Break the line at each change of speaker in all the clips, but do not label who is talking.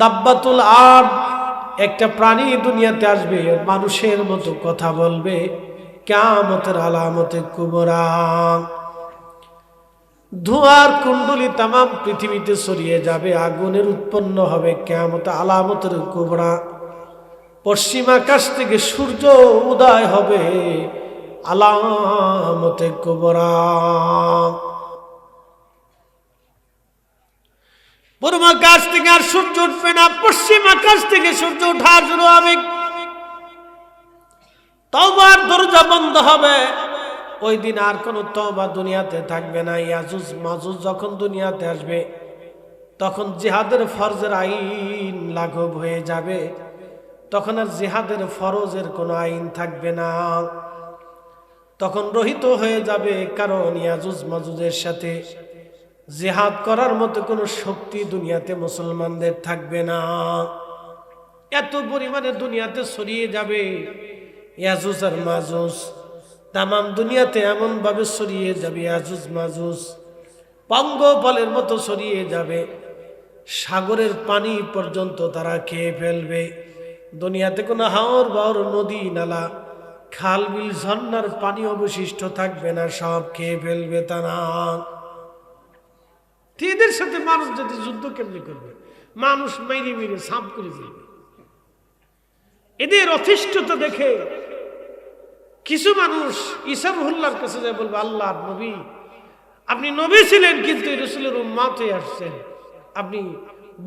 দাব্বাতুল আরদ, একটা প্রাণী দুনিয়াতে আসবে, মানুষের মতো কথা বলবে, কিয়ামতের আলামতে কুবরা। ধোঁয়ার কুণ্ডলী তামাম পৃথিবীতে ছড়িয়ে যাবে, আগুনের উৎপন্ন হবে, কিয়ামতের আলামতের কুবরা। পশ্চিম আকাশ থেকে সূর্য উদয় হবে, আলামতে কুবরা। পূর্ব আকাশ থেকে আর সূর্য উঠবে না, পশ্চিম আকাশ থেকে সূর্য ওঠা শুরু হবে। তওবার দরজা বন্ধ হবে, ওই দিন আর কোন তওবা দুনিয়াতে থাকবে না। ইয়াজুজ মাজুজ যখন দুনিয়াতে আসবে, তখন জিহাদের ফরজের আইন লাঘব হয়ে যাবে, তখন আর জিহাদের ফরজের কোনো আইন থাকবে না, তখন রহিত হয়ে যাবে। কারণ ইয়াজুজ মাজুজের সাথে জিহাদ করার মতো কোনো শক্তি দুনিয়াতে মুসলমানদের থাকবে না। এত পরিমাণে দুনিয়াতে ছড়িয়ে যাবে ইয়াজুজ আর মাজুজ, তামাম দুনিয়াতে এমন ভাবে ছড়িয়ে যাবে ইয়াজুজ মাজুজ, পঙ্গপালের মতো ছড়িয়ে যাবে, সাগরের পানি পর্যন্ত তারা খেয়ে ফেলবে। দুনিয়াতে কোনো হাওর বাওর, নদী নালা, খাল বিল, ঝর্ণার পানি অবশিষ্ট থাকবে না, সব খেয়ে ফেলবে তারা। এদের সাথে মানুষ যদি যুদ্ধ কেমনি করবে, মানুষ মেরে মেরে সাপ করে ফেলবে। এদের অতিষ্ঠতা দেখে কিছু মানুষ ঈসা রুহুল্লাহর কাছে যায়, বলবে, আল্লাহ নবী, আপনি নবী ছিলেন কিন্তু রাসূলের উম্মত হয়ে আসছেন, আপনি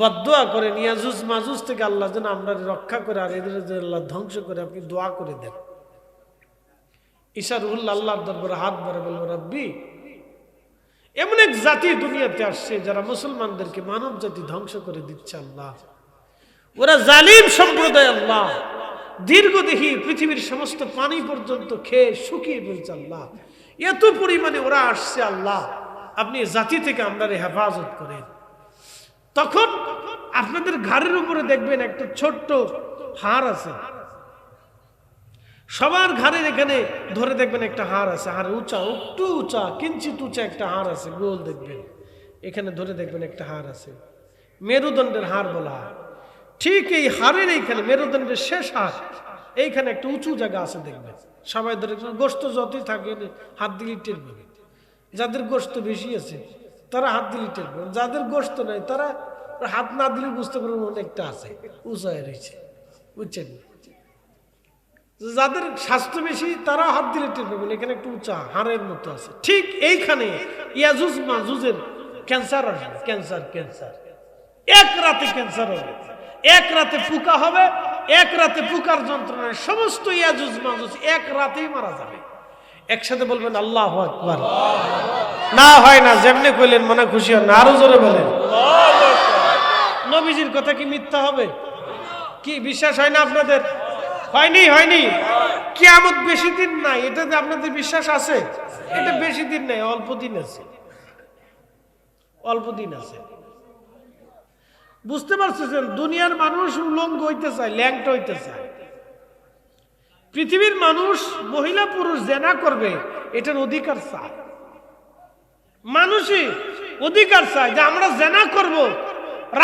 বদদুয়া করেন ইয়াজুজ মাজুজ থেকে আল্লাহ যেন আমরা রক্ষা করে আর এদের যেন আল্লাহ ধ্বংস করে, আপনি দোয়া করে দেন। ঈসা রুহুল্লাহ আল্লাহর দরবারে হাত বাড়ে বলবে, রব্বি, এমন এক জাতি দুনিয়াতে আসছে যারা মুসলমানদেরকে, মানব জাতি ধ্বংস করে দিচ্ছে আল্লাহ, ওরা জালিম সম্প্রদায় আল্লাহ, দীর্ঘদেহী, পৃথিবীর সমস্ত পানি পর্যন্ত খেয়ে শুকিয়ে ফেলছে আল্লাহ, এত পরিমাণে ওরা আসছে আল্লাহ, আপনি জাতি থেকে আমরা হেফাজত করেন। তখন আপনাদের ঘাড়ের উপরে দেখবেন একটা ছোট্ট হাড় আছে, সবার ঘাড়ের এখানে ধরে দেখবেন একটা হাড় আছে, হাড় উঁচা, একটু উঁচা, কিঞ্চিত উঁচা একটা হাড় আছে, গোল দেখবেন, এখানে ধরে দেখবেন একটা হাড় আছে, মেরুদণ্ডের হাড় বলা হয়। ঠিক এই হাড়ের এইখানে, মেরুদণ্ডের শেষ হাড়, এইখানে একটা উঁচু জায়গা আছে দেখবেন, সবাই ধরে, গোস্ত যতই থাকে হাত দিলে টের পাবে। যাদের গোস্ত বেশি আছে তারা হাত দিলে টের পাবে, যাদের গোস্ত নাই তারা হাত না দিলে বুঝতে পারবেন অনেকটা আছে, উঁচা হয়ে রয়েছে, বুঝছেন? যাদের স্বাস্থ্য বেশি তারা হাত দিলে টের পাবেন, এখানে একটু উঁচা হাড়ের মতো আছে। ঠিক এইখানে ইয়াজুজ মাজুজের ক্যান্সার আসবে, ক্যান্সার, এক রাতে ক্যান্সার হবে, এক রাতে পোকা হবে, এক রাতে পোকার যন্ত্রণায় সমস্ত ইয়াজুজ মাজুজ এক রাতেই মারা যাবে। একসাথে বলবেন আল্লাহু আকবার। না হয় না, যেমনি কইলেন মনে খুশি হন না, আরো জোরে বলেন। নবীজির কথা কি মিথ্যা হবে? কি বিশ্বাস হয় না আপনাদের? হয়নি। কিয়ামত বেশি দিন নাই, এটাতে আপনাদের বিশ্বাস আছে? এটা বেশি দিন নাই, অল্প দিন আছে। বুঝতে পারছেন? দুনিয়ার মানুষ উলঙ্গ হইতে চায়, ল্যাংটা হইতে চায়। পৃথিবীর মানুষ মহিলা পুরুষ জেনা করবে, এটার অধিকার চায়। মানুষই অধিকার চায় যে আমরা জেনা করব,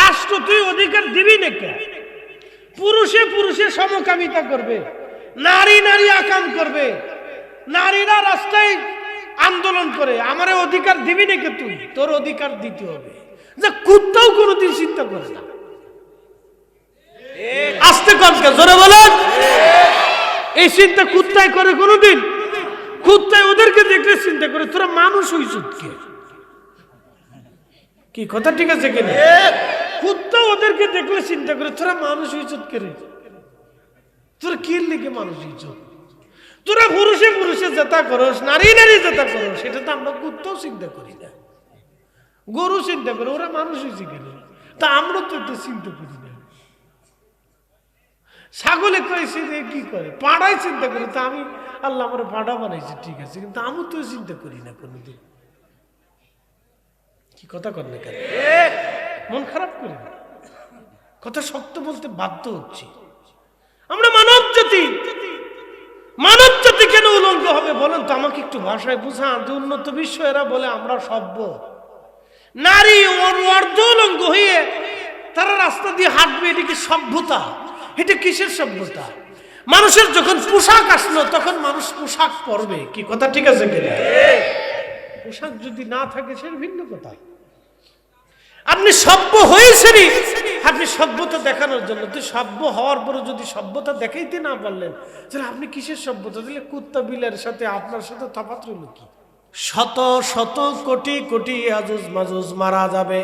রাষ্ট্র তুই অধিকার দিবি নাকি? পুরুষে সমকামিতা করবে, নারী আকাম করবে, নারীরা রাস্তায় আন্দোলন করে, আমারে অধিকার দিবি নাকি? তুই, তোর অধিকার দিতে হবে। যে কুত্তাও কোনোদিন চিন্তা করে না। আস্তে কমকে জোরে বলেন, এই চিন্তা কুত্তায় করে কোনোদিন? কুত্তায় ওদেরকে দেখলে চিন্তা করে, তোরা মানুষ হইছ কি? কথা ঠিক আছে কিনা? কুত্তা ওদেরকে দেখলে চিন্তা করে, তোরা মানুষ হইছ কে রে? তোরা কি লিখে মানুষ হইছ? তোরা পুরুষে জেতা করস, নারী জেতা করস, সেটা তো আমরা কুত্তাও চিন্তা করি না। গরু চিন্তা করে, ওরা মানুষ হয়েছে কেন? তা আমরা তো এটা চিন্তা করি না। ছাগলে কয়েছে কি করে, পাড়ায় চিন্তা করে, তা আমি আল্লাহ আমার পাড়া বানাইছে, ঠিক আছে, কিন্তু আমি তো চিন্তা করি না কোনোদিন। কি কথা কর না কেন? মন খারাপ করি না, কথা শক্ত বলতে বাধ্য হচ্ছি। আমরা মানব জাতি কেন উলঙ্গ হবে বলেন তো? আমাকে একটু ভাষায় বুঝান। যে উন্নত বিশ্ব এরা বলে আমরা সভ্য, নারী অর্ধ উলঙ্গ হয়ে তারা রাস্তা দিয়ে হাঁটবে, এটা কি সভ্যতা? এটা কিসের সভ্যতা? মানুষের যখন পোশাক আসলো তখন মানুষ পোশাক পরবে, কি কথা ঠিক আছে কিনা? পোশাক যদি না থাকে সে ভিন্ন কথা। আপনি সভ্য হয়েছেনই আপনি সভ্যতা দেখানোর জন্য, তো সভ্য হওয়ার পরে যদি সভ্যতা দেখাইতে না পারলেন তাহলে আপনি কিসের সভ্যতা দিলে? কুত্তা বিলের সাথে আপনার সাথে তফাৎ রইল কি? শত শত কোটি কোটি আজুজ মাজুজ মারা যাবে,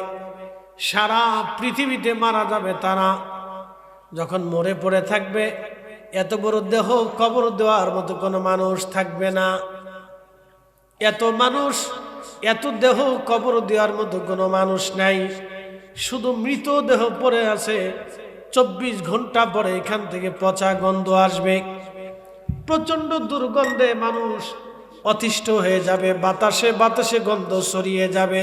সারা পৃথিবীতে মারা যাবে। তারা যখন মরে পড়ে থাকবে, এত বড় দেহ কবর দেওয়ার মতো কোনো মানুষ থাকবে না। এত মানুষ, এত দেহ কবর দেওয়ার মতো কোনো মানুষ নাই। শুধু মৃত দেহ পড়ে আছে, 24 ঘন্টা পরে এখান থেকে পচা গন্ধ আসবে, প্রচন্ড দুর্গন্ধে মানুষ অতিষ্ঠ হয়ে যাবে, বাতাসে বাতাসে গন্ধ ছড়িয়ে যাবে।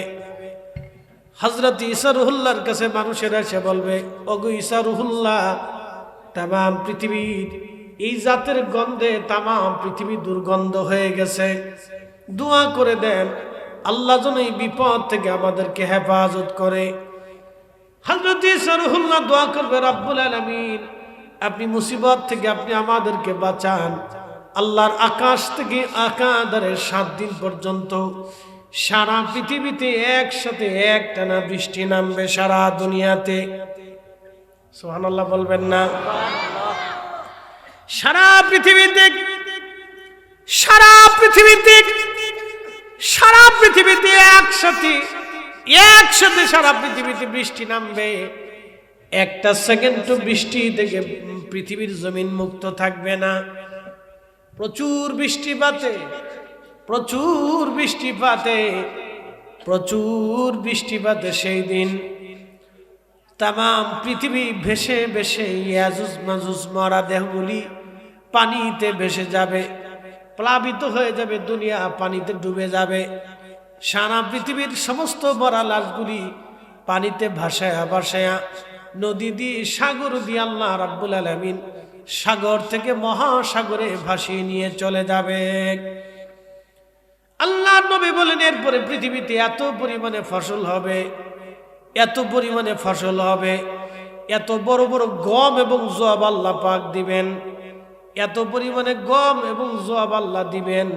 হযরত ঈসা রুহুল্লাহর কাছে মানুষের এসে বলবে, ওগো ঈসা রুহুল্লাহ, তামাম পৃথিবীর এই জাতের গন্ধে তামাম পৃথিবী দুর্গন্ধ হয়ে গেছে, দোয়া করে দেন আল্লাহ যেন এই বিপদ থেকে আমাদেরকে হেফাজত করে। হযরত ঈসা রুহুল্লাহ দোয়া করবে, রব্বুল আলামিন আপনি মুসিবত থেকে আপনি আমাদেরকে বাঁচান। আল্লাহর আকাশ থেকে আকাদারে 7 দিন পর্যন্ত সারা পৃথিবীতে একসাথে একটানা বৃষ্টি নামবে সারা দুনিয়াতে। সুবহানাল্লাহ বলবেন না? সারা পৃথিবীতে একসাথে সারা পৃথিবীতে বৃষ্টি নামবে। একটা সেকেন্ড তো বৃষ্টি থেকে পৃথিবীর জমিন মুক্ত থাকবে না। প্রচুর বৃষ্টিপাতে সেই দিন তামাম পৃথিবী ভেসে ভেসে ইয়াজুজ মাজুজ মরা দেহগুলি পানিতে ভেসে যাবে, প্লাবিত হয়ে যাবে, দুনিয়া পানিতে ডুবে যাবে। সারা পৃথিবীর সমস্ত মরা লাশগুলি পানিতে ভাসায়া ভাসায়া নদী দিয়ে সাগর দিয়ে আল্লাহ রাব্বুল আলামিন সাগর থেকে মহাসাগরে ভাসিয়ে নিয়ে চলে যাবে। আল্লাহর নবী বলেন এরপরে পৃথিবীতে এত পরিমাণে ফসল হবে, এত বড় বড় গম এবং জব আল্লাহ পাক দিবেন, এত পরিমাণে গম এবং জব আল্লাহ দিবেন,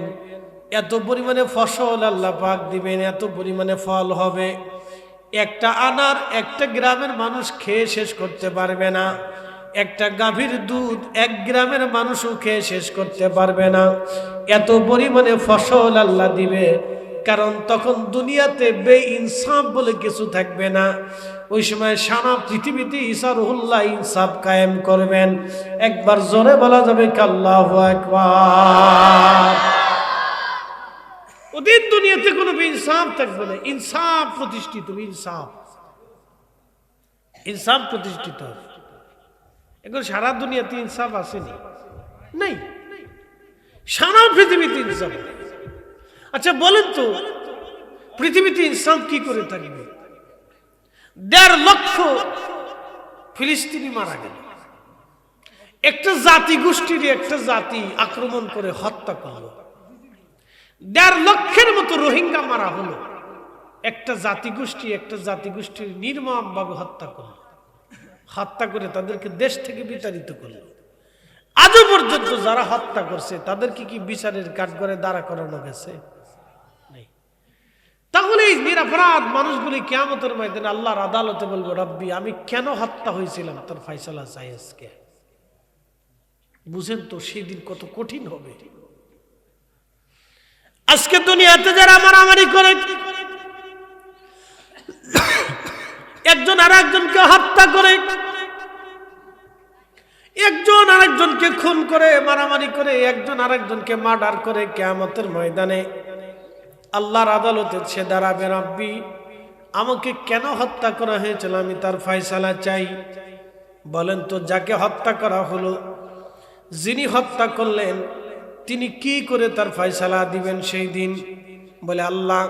এত পরিমাণে ফসল আল্লাহ পাক দিবেন, এত পরিমাণে ফল হবে, একটা আনার একটা গ্রামের মানুষ খেয়ে শেষ করতে পারবে না। একটা গাভীর দুধ 1 গ্রামের মানুষও খেয়ে শেষ করতে পারবে না। এত পরিমাণে ফসল আল্লাহ দিবে, কারণ তখন দুনিয়াতে বেইনসাফ বলে কিছু থাকবে না। ওই সময় সারা পৃথিবীতে ঈসা রুহুল্লাহ ইনসাফ কায়েম করবেন। একবার জোরে বলা যাবে আল্লাহু আকবার। ওদের দুনিয়াতে কোনো বেইনসাফ থাকবে না, ইনসাফ প্রতিষ্ঠিত, ইনসাফ প্রতিষ্ঠিত। এখন সারা দুনিয়াতে ইনসাফ আসেনি, নাই, সারা পৃথিবীতে ইনসাফ। আচ্ছা বলেন তো, পৃথিবীতে ইনসাফ কি করে থাকবে? 1.5 লক্ষ ফিলিস্তিনি মারা গেল, একটা জাতি গোষ্ঠীর একটা জাতি আক্রমণ করে হত্যা করলো। 1.5 লক্ষের মতো রোহিঙ্গা মারা হলো, একটা জাতিগোষ্ঠীর নির্মমভাবে হত্যা করলো, হত্যা করে তাদেরকে দেশ থেকে বিতাড়িত করলো। আজও পর্যন্ত যারা হত্যা করছে তাদেরকে কি বিচারের কাঠগড়ায় দাঁড়া করানো গেছে? তাহলে এই নিরপরাধ মানুষগুলি কিয়ামতের ময়দানে আল্লাহর আদালতে বলবে, রব্বি আমি কেন হত্যা হয়েছিলাম, তোর ফয়সালা চাই আজকে। বুঝেন তো সেই দিন কত কঠিন হবে। আজকে দুনিয়াতে যারা মারামারি করে, একজন আর একজনকে হত্যা করে, একজন আরেকজনকে খুন করে, মারামারি করে, একজন আরেকজনকে মার্ডার করে, কিয়ামতের ময়দানে আল্লাহর আদালতে সে দাঁড়াবে, রব্বি আমাকে কেন হত্যা করা হয়েছিল, আমি তার ফয়সালা চাই। বলেন তো, যাকে হত্যা করা হলো, যিনি হত্যা করলেন, তিনি কি করে তার ফয়সালা দিবেন সেই দিন? বলে, আল্লাহ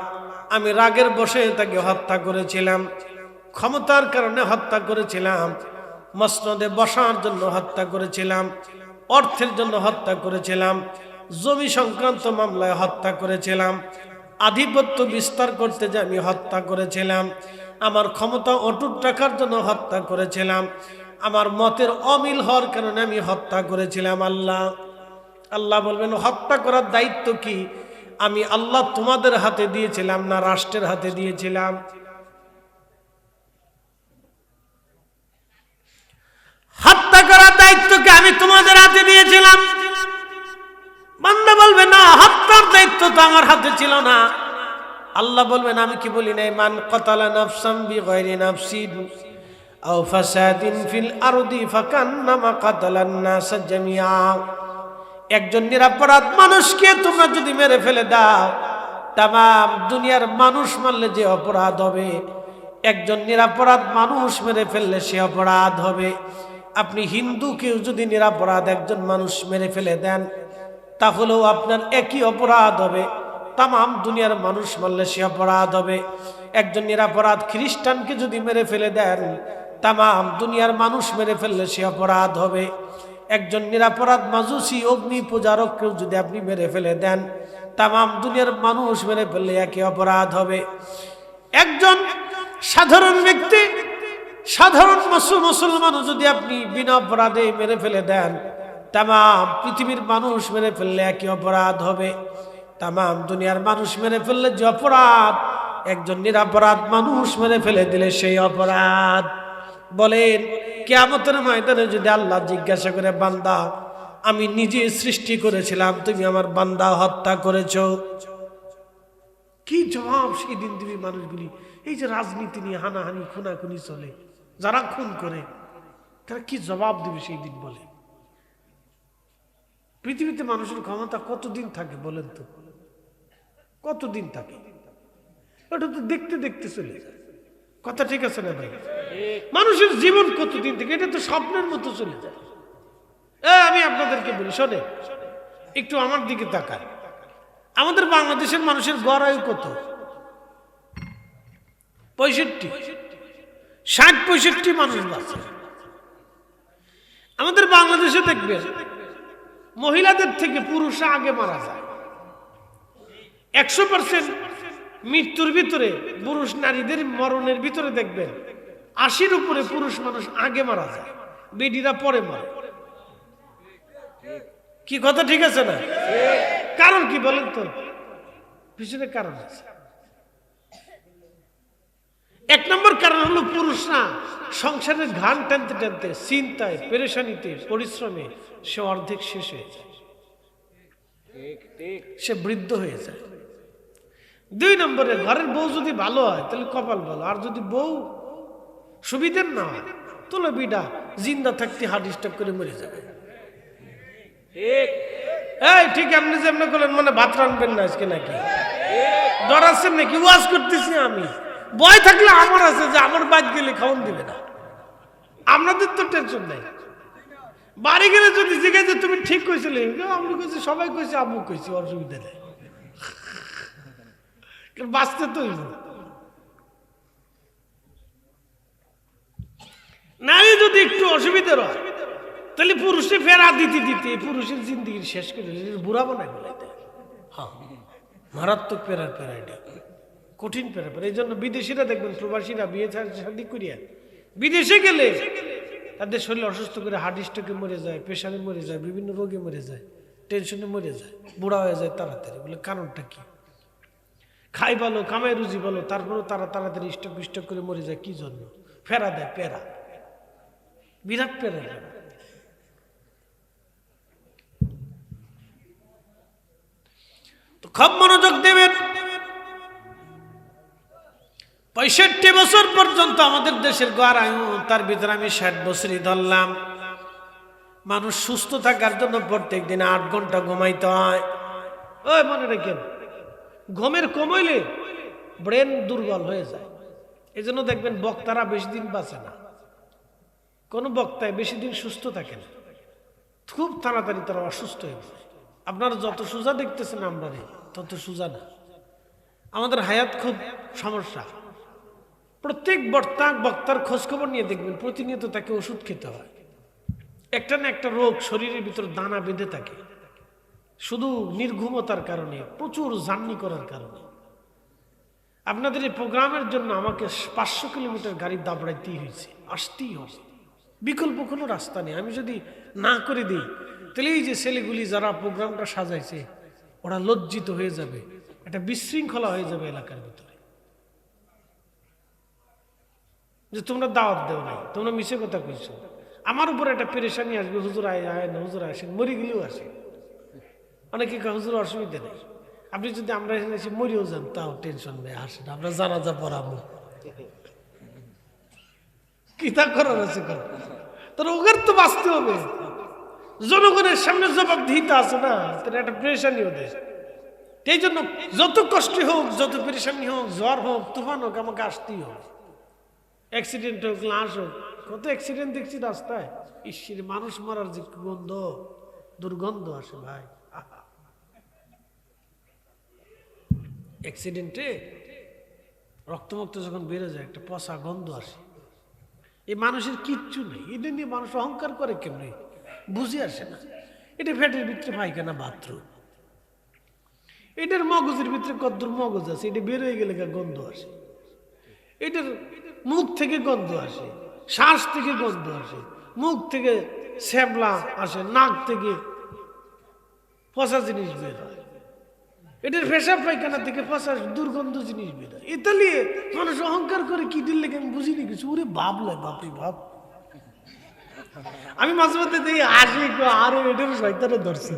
আমি রাগের বশে তাকে হত্যা করেছিলাম, ক্ষমতার কারণে হত্যা করেছিলাম, মসনদে বসার জন্য হত্যা করেছিলাম, অর্থের জন্য হত্যা করেছিলাম, জমি সংক্রান্ত মামলায় হত্যা করেছিলাম, আধিপত্য বিস্তার করতে যে আমি হত্যা করেছিলাম, আমার ক্ষমতা অটুট রাখার জন্য হত্যা করেছিলাম, আমার মতের অমিল হওয়ার কারণে আমি হত্যা করেছিলাম। আল্লাহ আল্লাহ বলবেন, হত্যা করার দায়িত্ব কি আমি আল্লাহ তোমাদের হাতে দিয়েছিলাম না রাষ্ট্রের হাতে দিয়েছিলাম? হত্যা করার দায়িত্ব কি আমি তোমাদের হাতে দিয়েছিলাম? বান্দা বলবে, না, হত্যার দায়িত্ব তো আমার হাতে ছিল না। আল্লাহ বলবেন, আমি কি বলি নাই, মান কাতালা নাফসান বিগাইরি নাফসিন আও ফাসাদিন ফিল আরদি ফাকান্নামা কাতালান নাস জামিআ। একজন নিরপরাধ মানুষকে তোমরা যদি মেরে ফেলে দাও, তামাম দুনিয়ার মানুষ মারলে যে অপরাধ হবে, একজন নিরপরাধ মানুষ মেরে ফেললে সে অপরাধ হবে। আপনি হিন্দুকেও যদি নিরপরাধ একজন মানুষ মেরে ফেলে দেন, তাহলেও আপনার একই অপরাধ হবে। তামাম দুনিয়ার মানুষ মারলে সে অপরাধ হবে। একজন নিরপরাধ খ্রিস্টানকে যদি মেরে ফেলে দেন, তামাম দুনিয়ার মানুষ মেরে ফেললে সে অপরাধ হবে। একজন নিরপরাধ মাজুসি অগ্নি পূজারককেও যদি আপনি মেরে ফেলে দেন, তামাম দুনিয়ার মানুষ মেরে ফেললে একই অপরাধ হবে। একজন সাধারণ ব্যক্তি, সাধারণ মুসলমানও যদি আপনি বিনা অপরাধে মেরে ফেলে দেন, তামাম পৃথিবীর মানুষ মেরে ফেললে একই অপরাধ হবে। তামাম দুনিয়ার মানুষ মেরে ফেললে যে অপরাধ, একজন নিরপরাধ মানুষ মেরে ফেলে দিলে সেই অপরাধ। বলেন, কিয়ামতের ময়দানে যদি আল্লাহ জিজ্ঞাসা করে, বান্দা আমি নিজে সৃষ্টি করেছিলাম, তুমি আমার বান্দা হত্যা করেছো, কি জবাব সেই দিন দিবি মানুষগুলি? এই যে রাজনীতি নিয়ে হানাহানি খুনাখুনি চলে, যারা খুন করে তারা কি জবাব দিবে সেই দিন? বলে, পৃথিবীতে মানুষের ক্ষমতা কতদিন থাকে বলেন তো? কতদিন থাকে? ওটা তো দেখতে দেখতে চলে যায়। কথা ঠিক আছে না ভাই? মানুষের জীবন কতদিন থেকে, এটা তো স্বপ্নের মতো চলে যায়। আমি আপনাদেরকে বলি, শোনে, একটু আমার দিকে তাকান। আমাদের বাংলাদেশের মানুষের গড় আয়ু কত? 65, 60-65 মানুষ বাঁচে। আমাদের বাংলাদেশে দেখবেন মহিলাদের থেকে পুরুষরা আগে মারা যায়। 100% মৃত্যুর ভিতরে পুরুষ নারীদের মরণের ভিতরে দেখবেন 80-র উপরে পুরুষ মানুষ আগে মারা যায়, বেডিরা পরে মরে। কি কথা ঠিক আছে না? কারণ কি বলেন তো? পিছনে কারণ আছে। 1 নম্বর কারণ হলো পুরুষরা সংসারের ঘান টানতে টানতে, চিন্তায়, পেরেশানিতে, পরিশ্রমে সে অর্ধেক শেষ হয়ে যায়, সে বৃদ্ধ হয়ে যায়। 2 নম্বরে ঘরের বউ যদি ভালো হয় তাহলে কপাল ভালো, আর যদি বউ সুবিধের না হয় তাহলে বিডা জিন্দা থাকতে হার্ট স্ট্রোক করে মরে যাবে। এই ঠিক আপনি যেমন করলেন, মানে ভাত রানবেন না আজকে নাকি? ডরাচ্ছেন নাকি? ওয়াজ করতেছি আমি, ভয় থাকলে আমার আছে যে আমার বাদ গেলে খাওয়ান দিবে না। আপনাদের তো টেনশন নাই। বাড়ি গেলে যদি জিজ্ঞাসা তুমি ঠিক কইছিলে, আমি কইছি, সবাই কইছে, আম্মু কইছি, অসুবিধা নেই, বাঁচতে তো। নারী যদি একটু অসুবিধার হয় তাহলে পুরুষে ফেরা দিতে দিতে পুরুষের জিন্দগি শেষ করে বুড়া বানায় বলাইতে। হ্যাঁ, মারাত্মক পেরার পেরা, এটা কঠিন পেরা পেরা। এই জন্য বিদেশিরা দেখবেন, প্রবাসীরা বিয়ে শাদী করিয়া বিদেশে গেলে তাদের শরীর অসুস্থ করে হার্ট স্ট্রোকে মরে যায়, প্রেশারে মরে যায়, বিভিন্ন রোগে মরে যায়, টেনশনে মরে যায়, বুড়া হয়ে যায় তাড়াতাড়ি। বলে কারণটা কি? খাই ভালো, কামাই রুজি ভালো, তারপরেও তারা তাড়াতাড়ি স্ট্রোক করে মরে যায়। কি জন্য? ফেরা দেয়, পেরা, বিরাট পেরা। তো খুব মনোযোগ দেবেন। 65 বছর পর্যন্ত আমাদের দেশের গড় আয়ু, তার ভিতরে আমি 60 বছরই ধরলাম। মানুষ সুস্থ থাকার জন্য প্রত্যেক দিন 8 ঘন্টা ঘুমাইতে হয়। ওই মনে রাখেন, ঘুমের কমাইলে ব্রেন দুর্বল হয়ে যায়। এই জন্য দেখবেন বক্তারা বেশি দিন বাঁচে না, কোন বক্তায় বেশি দিন সুস্থ থাকে না, খুব তাড়াতাড়ি তারা অসুস্থ হয়ে যায়। আপনারা যত সোজা দেখতেছেন আমরা তত সোজা না। আমাদের হায়াত খুব সমস্যা। প্রত্যেক বক্তার খোঁজখবর নিয়ে দেখবেন প্রতিনিয়ত তাকে ওষুধ খেতে হয়। একটা না একটা রোগ শরীরের ভিতর দানা বেঁধে থাকে, শুধু নির্ঘুমতার কারণে, প্রচুর জার্নি করার কারণে। আপনাদের এই প্রোগ্রামের জন্য আমাকে 500 কিলোমিটার গাড়ি দাবড়াইতেই হয়েছে, আসতেই হবে, বিকল্প কোনো রাস্তা নেই। আমি যদি না করে দিই তাহলে এই যে ছেলেগুলি যারা প্রোগ্রামটা সাজাইছে ওরা লজ্জিত হয়ে যাবে, একটা বিশৃঙ্খলা হয়ে যাবে এলাকার ভিতরে, যে তোমরা দাওয়াত দেও নাই, তোমরা মিশে কথা কইছো, আমার উপর একটা পেরেশানি আসবে, হুজুর আয় আয় না, হুজুর আসেন, মরি গেলেও আসে। অনেকে হুজুর অসুবিধা নেই, আপনি যদি আমরা এখানে এসে মরিও যান তাও টেনশন নেই, আসেন আমরা জানাজা পড়াবো, কি তা করার আছে কর, তোর ওদের তো বাঁচতে হবে, জনগণের সামনে জবাব দিতে আছে না, তোর একটা পেরেশানি ওদের। এই জন্য যত কষ্ট হোক, যত পেরেশানি হোক, জ্বর হোক, তুফান হোক, আমাকে আসতেই হোক, অ্যাক্সিডেন্ট হোক, লাশ হোক। কত অ্যাক্সিডেন্ট দেখছি রাস্তায়, ঈশ্বরে মানুষ মরার যে গন্ধ, দুর্গন্ধ আসে ভাই। অ্যাক্সিডেন্টে রক্তমুক্ত যখন বেড়ে যায় একটা পচা গন্ধ আসে, এই মানুষের কিচ্ছু নেই, এটা নিয়ে মানুষ অহংকার করে কেমনি বুঝে আসে না। এটা ফ্যাটের ভিতরে পায়খানা বাথরুম, এটার মগজের ভিতরে কদ্দুর মগজ আছে, এটা বের হয়ে গেলে গন্ধ আসে, এটার মুখ থেকে গন্ধ আসে, শ্বাস থেকে গন্ধ আসে, মুখ থেকে শ্যাবলা আসে, নাক থেকে পচা জিনিস বের হয়, এটার পেশাব পায়খানা থেকে পচা দুর্গন্ধ জিনিস বের হয়। এটা নিয়ে মানুষ অহংকার করে কি দিল লেগে আমি বুঝিনি কিছু, ওরে ভাব লয়, বাপরে ভাব। আমি মাঝে মধ্যে দেখি আসি আরো এটার শয়তানে ধরছি,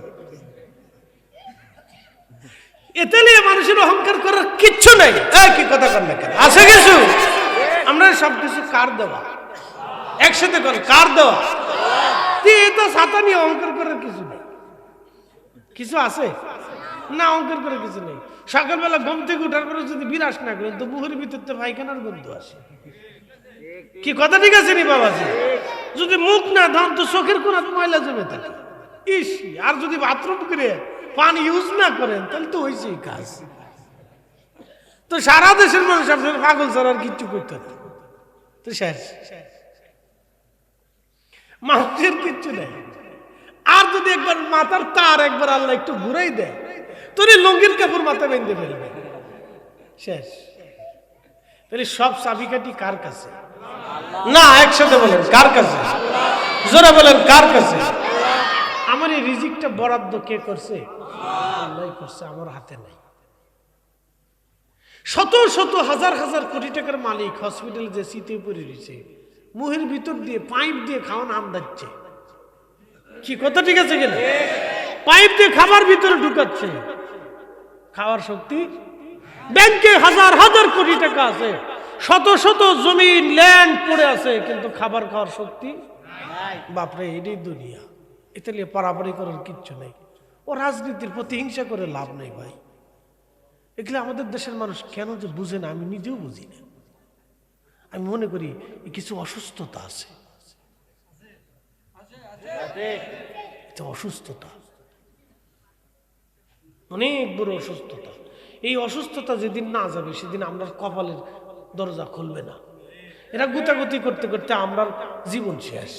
এতে নিয়ে মানুষের অহংকার করার কিচ্ছু নেই। কি কথা কর না কেন, আছে কিছু? আমরা সবকিছু কার দেওয়া, একসাথে কর, কার দেওয়া, তো ছাতা নিয়ে অহংকার করার কিছু নেই, কিছু আছে না, অহংকার করার কিছু নেই। সকালবেলা ঘুম থেকে উঠার পরে যদি বিরাস না করেন তো মুখের ভিতর তো পায়খানার গন্ধ আসে, কি কথা ঠিক আছে নি বাবাজি? যদি মুখ না ধান তো চোখের কোন ময়লা জমে থাকে, ইস, আর যদি বাথরুম করে পানি ইউজ না করেন তাহলে তো হয়েছে কাজ। তো সারা দেশের মানুষ আপনার পাগল ছাড়া আর কিচ্ছু করতে না, তো শেষ, মানুষের কিচ্ছু নেই। আর যদি একবার মাথার তার একবার আল্লাহ একটু ঘুরাই দেয় তোর লঙ্গির কাপড় মাথা বেঁধে ফেলবে, শেষ। তাহলে সব চাবিকাঠি কার কাছে? না, একসাথে বলেন কার কাছে, জোরে বলেন কার কাছে? আমার এই রিজিকটা বরাদ্দ কে করছে? আল্লাহ করছে, আমার হাতে নাই। শত শত হাজার হাজার কোটি টাকার মালিক হসপিটালে যে শীতে পড়ে রয়েছে, মুহের ভিতর দিয়ে পাইপ দিয়ে খাওয়ান আমদাচ্ছে, কি কথা ঠিক আছে কিনা? পাইপ দিয়ে খাবার ভিতরে ঢুকাচ্ছে, খাওয়ার শক্তি। ব্যাংকে হাজার হাজার কোটি টাকা আছে, শত শত জমিন ল্যান্ড পড়ে আছে, কিন্তু খাবার খাওয়ার শক্তি। বাপরে, এটাই দুনিয়া, এটা নিয়ে পারাপারি করার কিচ্ছু নেই। ও রাজনীতির প্রতিহিংসা করে লাভ নেই ভাই। এগুলো আমাদের দেশের মানুষ কেন যে বুঝে না, আমি নিজেও বুঝি না। আমি মনে করি কিছু অসুস্থতা আছে, এটা অসুস্থতা, অনেক বড় অসুস্থতা। এই অসুস্থতা যেদিন না যাবে সেদিন আমরা কপালের দরজা খুলবে না। এরা গুতাগুতি করতে করতে আমরা জীবন শেষ,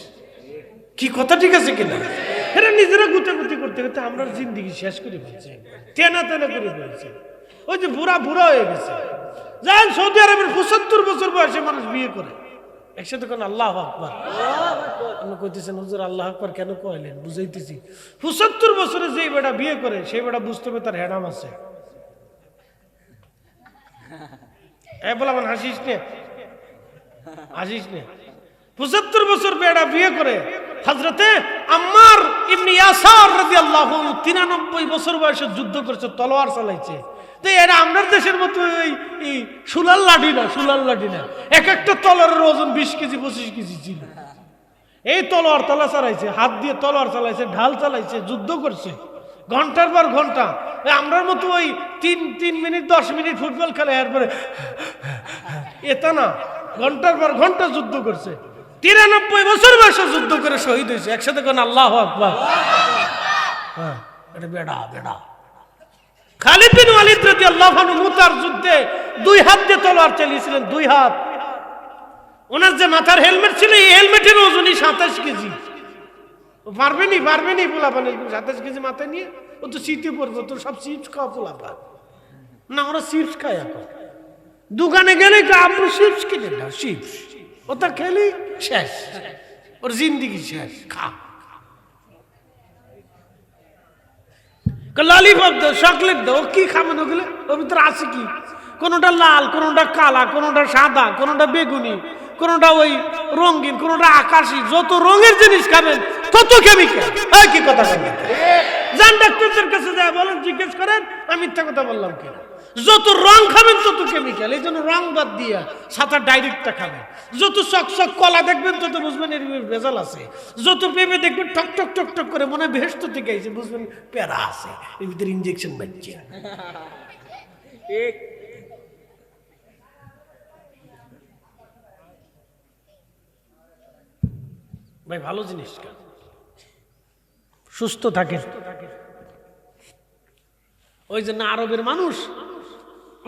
কি কথা ঠিক আছে কিনা? এরা নিজেরা গুতাগুতি করতে করতে আমরা জিন্দিগি শেষ করে ফেলছে, তেনা তেনা করে ফেলছে। ওই যে বুড়া বুড়া হয়ে গেছে, যান সৌদি আরবের 75 বছর বয়সে মানুষ বিয়ে করে একসাথে। কোন আল্লাহু আকবার, আপনি কইতেছেন হুজুর আল্লাহু আকবার কেন কইলেন? বুঝাইতেছি, 75 বছরে যে বেটা বিয়ে করে সেই বেটা বুঝতে হবে তার হেডাম আছে। বলা মানে হাসিস নে, হাসিস নে। 75 বছর বেটা বিয়ে করে হযরতে আম্মার ইবনে ইয়াসার রাদিয়াল্লাহু আনহু 93 বছর বয়সে যুদ্ধ করেছে, তলোয়ার চালাইছে। তো এরা আমাদের দেশের মতো এই সুলাল লাঠি না, সুলাল লাঠি না, এক একটা তলোয়ারের ওজন 20 কেজি 25 কেজি ছিল। এই তলোয়ার তলা চালাইছে, হাত দিয়ে তলোয়ার চালাইছে, ঢাল চালাইছে, যুদ্ধ করছে ঘন্টার পর ঘন্টা। আমরার মতো ওই 3 মিনিট 10 মিনিট ফুটবল খেলে, এরপরে এটা না, ঘন্টার পর ঘন্টা যুদ্ধ করছে। 93 বছর বয়সে যুদ্ধ করে শহীদ হয়েছে। একসাথে কোন আল্লাহু আকবার। হ্যাঁ, এটা বেড়া বেড়া। খালিদ বিন ওয়ালিদ রাদিয়াল্লাহু আনহু মুতার যুদ্ধে 2 হাত দিয়ে তলোয়ার চালিয়েছিলেন, 2 হাত। ওনার যে মাথার হেলমেট ছিল, এই হেলমেটের ওজনই 27 কেজি। পারবেনি পোলাপান 27 কেজি মাথায় নিয়ে, ও তো শীতে পড়বে, তোর সব চিপস খাওয়া পোলাপান না, ওরা চিপস খায় এখন। দোকানে গেলে আপনি চিপস কিনে দাও, চিপস ওটা খেলি শেষ, ওর জিন্দিগি শেষ। খা ললিপপ দাও, চকলেট দাও, কি খাবেন ওগুলো? ওর ভিতরে আছে কি? কোনোটা লাল, কোনোটা কালা, কোনোটা সাদা, কোনোটা বেগুনি, কোনোটা ওই রঙিন, কোনোটা আকাশি। যত রঙের জিনিস খাবেন তত কেমিক্যাল। কি কথা বলেন? যান ডাক্তারদের কাছে যায় বলেন, জিজ্ঞেস করেন আমি মিথ্যা কথা বললাম কিনা। যত রং খাবেন তত কেমিক্যাল। এই জন্য রং বাদ দিয়া সাথে ডাইরেক্টটা খাবেন। যত চকচক কলা দেখবেন তত বুঝবেন এর ভেজাল আছে। যত পেঁপে দেখবেন টক টক টক টক করে মনে হয় ভেস্ত থেকে আইছে, বুঝবেন প্যারা আছে, এর ভিতরে ইঞ্জেকশন মারছে। ভাই ভালো জিনিস খান, সুস্থ থাকে। ওই জন্য আরবের মানুষ,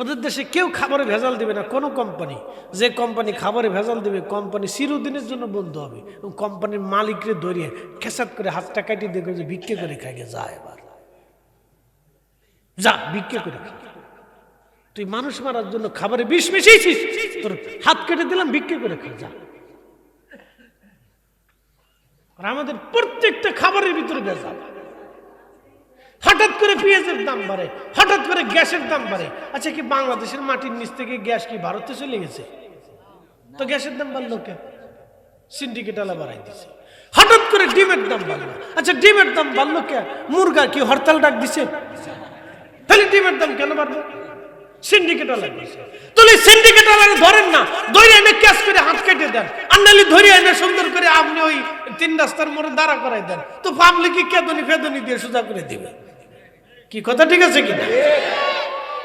ওদের দেশে কেউ খাবারে ভেজাল দিবে না। কোনো কোম্পানি, যে কোম্পানি খাবারে ভেজাল দিবে কোম্পানি চিরদিনের জন্য বন্ধ হবে। কোম্পানির মালিকরে ধরিয়ে খেসাত করে হাতটা কাটিয়ে দেখে যে ভিক্ষে করে খাইয়ে যা, এবার যা ভিক্ষে করে খা। তুই মানুষ মারার জন্য খাবারে বিষ মিশিয়েছিস, তোর হাত কেটে দিলাম, ভিক্ষে করে খা যা। আর আমাদের প্রত্যেকটা খাবারের ভিতরে ভেজাল। হঠাৎ করে পেঁয়াজের দাম বাড়ে, হঠাৎ করে গ্যাসের দাম বাড়ে। আচ্ছা, কি বাংলাদেশের মাটির নিচ থেকে গ্যাস কি ভারতে চলে গেছে? তো গ্যাসের দাম বাড়লো কেন? সিন্ডিকেট আলা বাড়াই দিছে। হঠাৎ করে ডিমের দাম বাড়লো। আচ্ছা, ডিমের দাম বাড়লো কেন? মুরগা কি হরতাল ডাক দিছে? তাহলে ডিমের দাম কেন বাড়লো? সিন্ডিকেট আলা দিছে। তাহলে সিন্ডিকেট আলা ধরেন না, ধরে এনে ক্যাশ করে হাত কেটে দেন। আন্নালি ধরে এনে সুন্দর করে আপনি ওই 3 রাস্তার মোড়ে দাঁড়া করাই দেন, তো পাবলিক কেদনি ফেদনি দিয়ে সোজা করে দিবে। কি কথা ঠিক আছে কিনা?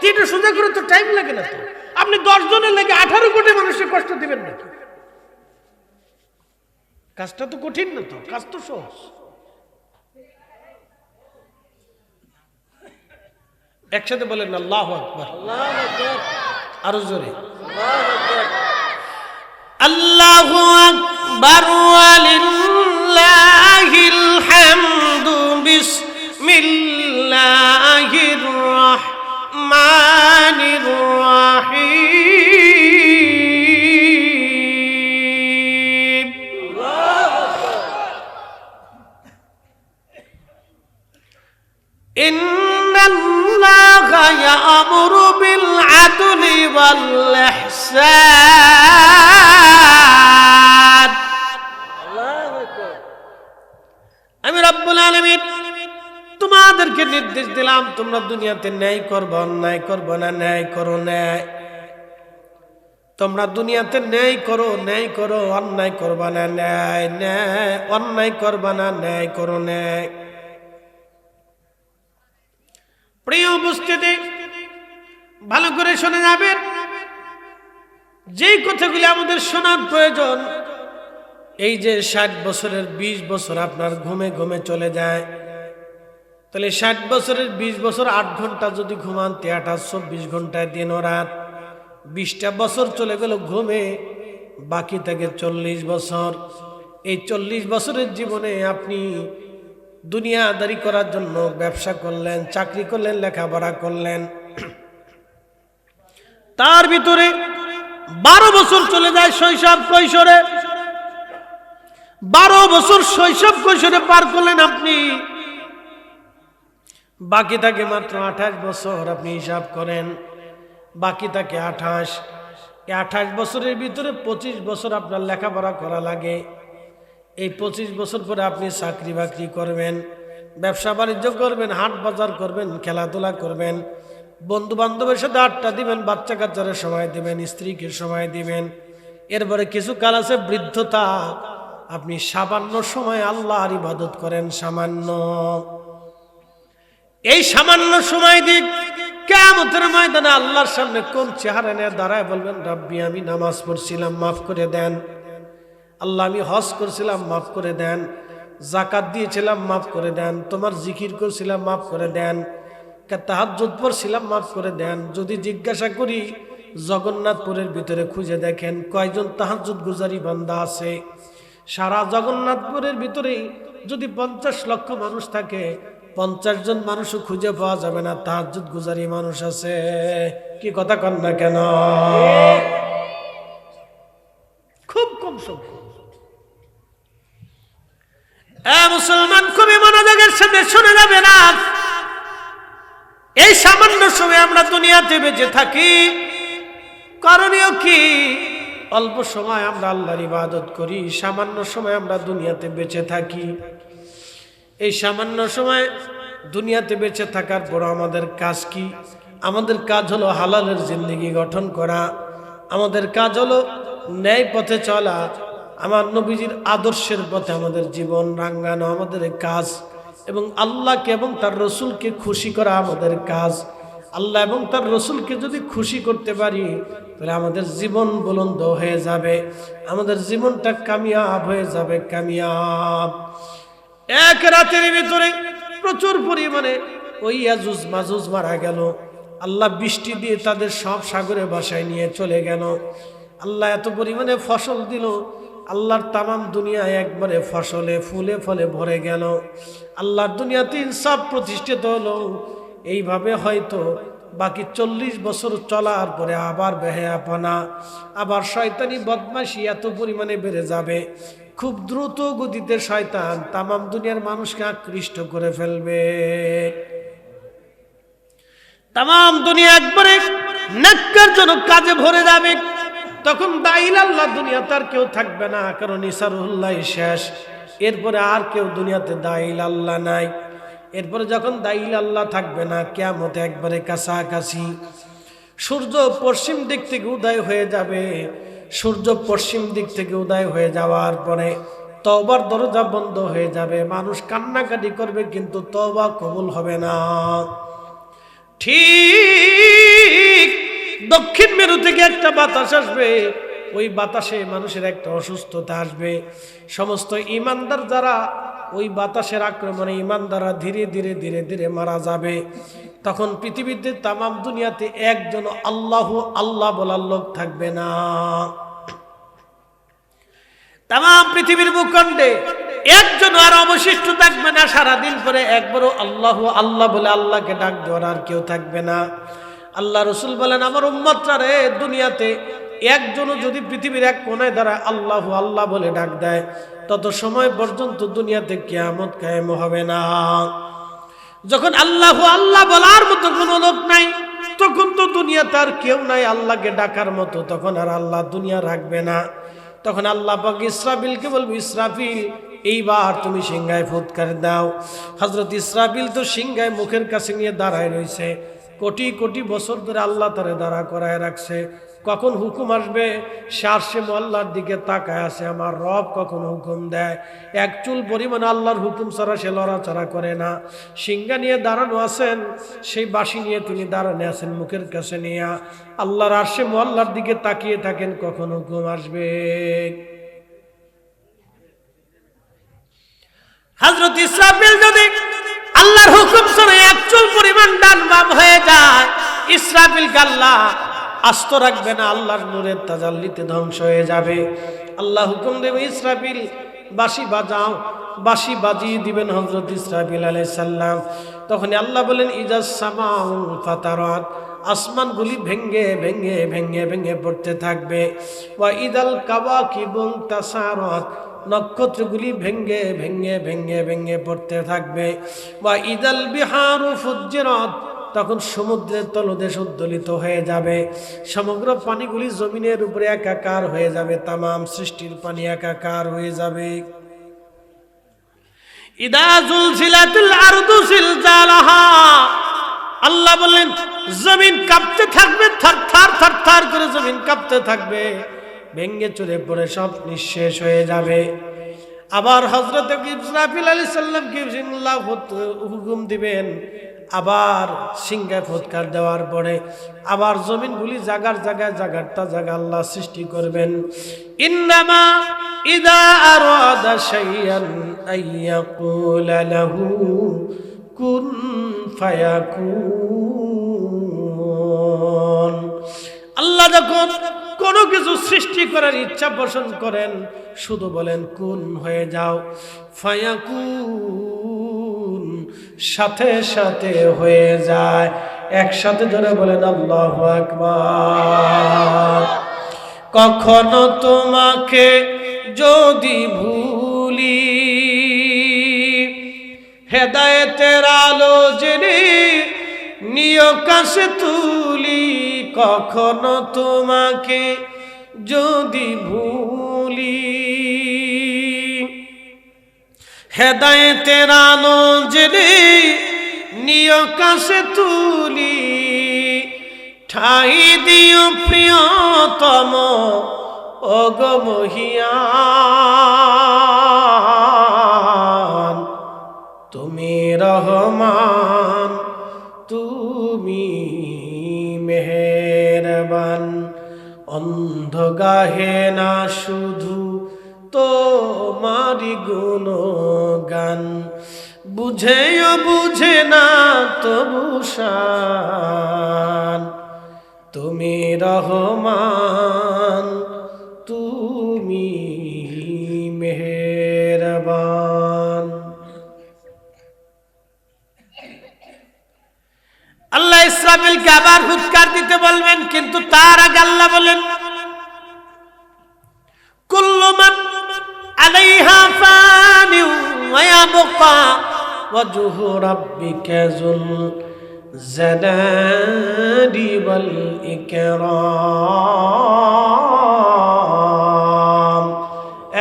তিনটা সোজা করে তো টাইম লাগে না। তো আপনি 10 জনের লেগে 18 কোটি মানুষের কষ্ট দিবেন নাকি? কাজটা তো কঠিন না, তো কাজ তো সহজ। একসাথে বলেন আল্লাহু আকবার। আরো জোরে আল্লাহু আকবার ওয়ালিল্লাহিল হামদু। বিসমিল্লাহির রাহমানির রাহিম। ইন্নাল্লাহা ইয়া'মুরু বিল আদলি ওয়াল ইহসান। আমি রব্বুল আলামিন তোমাদেরকে নির্দেশ দিলাম, তোমরা দুনিয়াতে ন্যায় করবে, অন্যায় করবে না, ন্যায় করো ন্যায়। তোমরা দুনিয়াতে ন্যায় করো, ন্যায় করো, অন্যায় করবা না, ন্যায় ন্যায়, অন্যায় করবা না, ন্যায় করো ন্যায়। প্রিয় উপস্থিতি, ভালো করে শুনে যাবেন। যেই কথাগুলি আমাদের শোনার প্রয়োজন, এই যে 60 বছরের 20 বছর আপনার ঘুমে ঘুমে চলে যায়, তাহলে 60 বছরের 20 বছর 8 ঘন্টা যদি ঘুমান, 24 ঘন্টায় দিন ও রাত, 20টা বছর চলে গেল ঘুমে, বাকি থাকে 40 বছর। এই 40 বছরের জীবনে আপনি দুনিয়াদারি করার জন্য ব্যবসা করলেন, চাকরি করলেন, লেখাপড়া করলেন, তার ভিতরে 12 বছর চলে যায় শৈশব কৈশোরে। 12 বছর শৈশব কৈশোরে পার করলেন আপনি, বাকি থাকে মাত্র 28 বছর। আপনি হিসাব করেন, বাকি থাকে 28। এই 28 বছরের ভিতরে 25 বছর আপনার লেখাপড়া করা লাগে। এই 25 বছর পরে আপনি চাকরি বাকরি করবেন, ব্যবসা বাণিজ্য করবেন, হাট বাজার করবেন, খেলাধুলা করবেন, বন্ধু বান্ধবের সাথে আড্ডা দিবেন, বাচ্চা কাচ্চারা সময় দিবেন, স্ত্রীকে সময় দিবেন। এরপরে কিছু কাল আছে বৃদ্ধতা, আপনি সামান্য সময় আল্লাহর ইবাদত করেন, সামান্য। এই সামান্য সময় দিক কিয়ামতের ময়দানে আল্লাহর সামনে কোন চেহারা নিয়ে দাঁড়ায় বলবেন, রব্বি আমি নামাজ পড়ছিলাম মাফ করে দেন, আল্লাহ আমি হজ করছিলাম মাফ করে দেন, যাকাত দিয়েছিলাম মাফ করে দেন, তোমার জিকির করছিলাম মাফ করে দেন, তাহাজ্জুদ পড়ছিলাম মাফ করে দেন। যদি জিজ্ঞাসা করি জগন্নাথপুরের ভিতরে খুঁজে দেখেন কয়জন তাহাজ্জুদ গুজারি বান্দা আছে। সারা জগন্নাথপুরের ভিতরে যদি 50 লক্ষ মানুষ থাকে, 50 জন মানুষও খুঁজে পাওয়া যাবে না তাহাজ্জুদ গুজারি মানুষ আছে। কি কথা কন না কেন? খুব কম সংখ্যক। মুসলমান খুবই মনোযোগের সাথে শুনে যাবে না। এই সামান্য সময় আমরা দুনিয়াতে বেঁচে থাকি, করণীয় কি? অল্প সময় আমরা আল্লাহর ইবাদত করি, সামান্য সময় আমরা দুনিয়াতে বেঁচে থাকি। এই সামান্য সময় দুনিয়াতে বেঁচে থাকার পর আমাদের কাজ কি? আমাদের কাজ হলো হালালের জিন্দেগি গঠন করা, আমাদের কাজ হলো ন্যায় পথে চলা, আমার নবীজির আদর্শের পথে আমাদের জীবন রাঙ্গানো আমাদের কাজ, এবং আল্লাহকে এবং তার রসুলকে খুশি করা আমাদের কাজ। আল্লাহ এবং তার রসুলকে যদি খুশি করতে পারি তাহলে আমাদের জীবন বুলন্দ হয়ে যাবে, আমাদের জীবনটা কামিয়াব হয়ে যাবে, কামিয়াব। এক রাতের ভিতরে প্রচুর পরিমাণে ওই ইয়াজুজ মাজুজ মারা গেল। আল্লাহ বৃষ্টি দিয়ে তাদের সব সাগরে বাসায় নিয়ে চলে গেল। আল্লাহ এত পরিমাণে ফসল দিল, আল্লাহর তামাম দুনিয়া একবারে ফসলে ফুলে ফলে ভরে গেল। আল্লাহর দুনিয়াতে ইনসাফ প্রতিষ্ঠিত হলো। এইভাবে হয়তো বাকি 40 বছর চলার পরে আবার বেহায়াপনা, আবার শয়তানি বদমাশি এত পরিমাণে বেড়ে যাবে, খুব দ্রুত গতিতে শয়তান তামাম দুনিয়ার মানুষকে আকৃষ্ট করে ফেলবে। তামাম দুনিয়া একবারে নেককারজনক কাজে ভরে যাবে। তখন দাইল আল্লাহ দুনিয়া তার কেউ থাকবে না, কারণ ইসারুল্লাহ শেষ। এরপরে আর কেউ দুনিয়াতে দাইল আল্লাহ নাই। এরপরে যখন দাইল আল্লাহ থাকবে না, কিয়ামত একবারে কাছাকাছি। সূর্য পশ্চিম দিক থেকে উদয় হয়ে যাবে। সূর্য পশ্চিম দিক থেকে উদয় হয়ে যাওয়ার পরে তওবার দরজা বন্ধ হয়ে যাবে। মানুষ কান্নাকাটি করবে কিন্তু তওবা কবুল হবে না। ঠিক দক্ষিণ মেরু থেকে একটা বাতাস আসবে, ওই বাতাসে মানুষের একটা অসুস্থতা আসবে। সমস্ত ঈমানদার যারা ওই বাতাসের আক্রমণে ঈমানদাররা ধীরে ধীরে ধীরে ধীরে মারা যাবে। তখন পৃথিবীতে তামাম দুনিয়াতে একজন আল্লাহ আল্লাহ বলার লোক থাকবে না। তামাম পৃথিবীর ভূখণ্ডে একজন আর অবশিষ্ট থাকবে না। সারাদিন পরে একবারও আল্লাহ আল্লাহ বলে আল্লাহকে ডাক দেওয়ার আর কেউ থাকবে না। আল্লাহ রসুল বলেন, আমার উম্মতরা রে, দুনিয়াতে একজনও যদি পৃথিবীর এক কোনায় দাঁড়ায় আল্লাহ আল্লাহ বলে ডাক দেয়, তত সময় পর্যন্ত দুনিয়াতে কিয়ামত কায়েম হবে না। যখন আল্লাহ আল্লাহ বলার মতো কোনো লোক নাই, তখন তো দুনিয়াতে আর কেউ নাই আল্লাহকে ডাকার মতো, তখন আর আল্লাহ দুনিয়া রাখবে না। তখন আল্লাহ পাক ইসরাফিলকে বলবে, ইসরাফিল এইবার তুমি সিংহায় ফুৎকার দাও। হযরত ইসরাফিল তো সিংহায় মুখের কাছে নিয়ে দাঁড়ায় রয়েছে। কোটি কোটি বছর ধরে আল্লাহ তারে দাঁড়া করায় রাখছে। কখন হুকুম আসবে সে আরশে মুআল্লার দিকে তাকায় আছে, আমার রব কখন হুকুম দেয়। এক চুল পরিমাণ আল্লাহর হুকুম ছাড়া সে লড়াচড়া করে না। সিংহা নিয়ে দাঁড়ানো আছেন, সেই বাঁশি নিয়ে তিনি দাঁড়ানো আছেন মুখের কাছে নিয়ে। আল্লাহর আরশে মুআল্লার দিকে তাকিয়ে থাকেন কখন হুকুম আসবে। হযরত ইসরাফিল যদি আল্লাহর হুকুম শুনে এক চুল পরিমাণ ডান বাম হয়ে যায়, ইসরাফিল আল্লাহ আস্ত রাখবে না, আল্লাহর নূরের তাজাল্লিতে ধ্বংস হয়ে যাবে। আল্লাহ হুকুম দেবে, ইসরাফিল বাঁশি বাজাও। বাঁশি বাজিয়ে দিবেন হযরত ইসরাফিল আলাইহিস সালাম। তখন আল্লাহ বলেন, ইজাস সামাউ ফাতারাত, আসমানগুলি ভেঙ্গে ভেঙ্গে ভেঙ্গে ভেঙ্গে পড়তে থাকবে। ওয়া ইদাল কাওয়াকিবু তাসারাত, নক্ষত্রগুলি ভেঙ্গে ভেঙ্গে ভেঙ্গে ভেঙ্গে পড়তে থাকবে। ওয়া ইদাল বিহারু ফুজ্জিরাত, তখন সমুদ্রের তলদেশ উদ্দোলিত হয়ে যাবে। সমগ্র পানিগুলি জমিনের উপরে একাকার হয়ে যাবে, তামাম সৃষ্টির পানি একাকার হয়ে যাবে। ইদা জুলজিলাতিল আরদু জিলজালাহা, আল্লাহ বলেন জমিন কাঁপতে থাকবে, থারথার থারথার করে জমিন কাঁপতে থাকবে, ভেঙ্গে চলে পড়ে সব নিঃশেষ হয়ে যাবে। আবার হযরত ইসরাফিল আলাইহিস সালামকে আল্লাহ হুকুম দিবেন, আবার সিংহায় ফুৎকার দেওয়ার পরে আবার জমিনগুলি জাগার জায়গায় জাগারটা জায়গা আল্লাহ সৃষ্টি করবেন। ইন্নামা ইযা আরাদা শাইআন আইয়াকুলা লাহু কুন ফায়াকুন। আল্লাহ যখন কোনো কিছু সৃষ্টি করার ইচ্ছা পোষণ করেন, শুধু বলেন কুন হয়ে যাও, ফায়াকুন, সাথে সাথে হয়ে যায়। একসাথে জোরে বলেন আল্লাহু আকবার। কখনো তোমাকে যদি ভুলি, হেদায়েতের আলো জেনে নিয় কাছে তুলি। কখনো তোমাকে যদি ভুলি, হেদায়েতের আলো জেনে নিয় কাছে তুলি। ঠাই দিও প্রিয়তম ওগো মহিয়ান, তুমি রহমান তুমি মেহেরবান। অন্ধ গাহে না শুধু তোমারি গুণগান, বুঝেও বুঝে না তবু শান, তুমি রহমান তুমি মেহেরবান। আল্লাহ ইসরাফিলকে আবার হুৎকার দিতে বলবেন, কিন্তু তার আগে আল্লাহ বলেন, কুল্লু মান আলাইহা ফানি ওয়া ইয়াবকা ওয়াজহু রাব্বিকা যুল জালালি ওয়াল ইকরাম।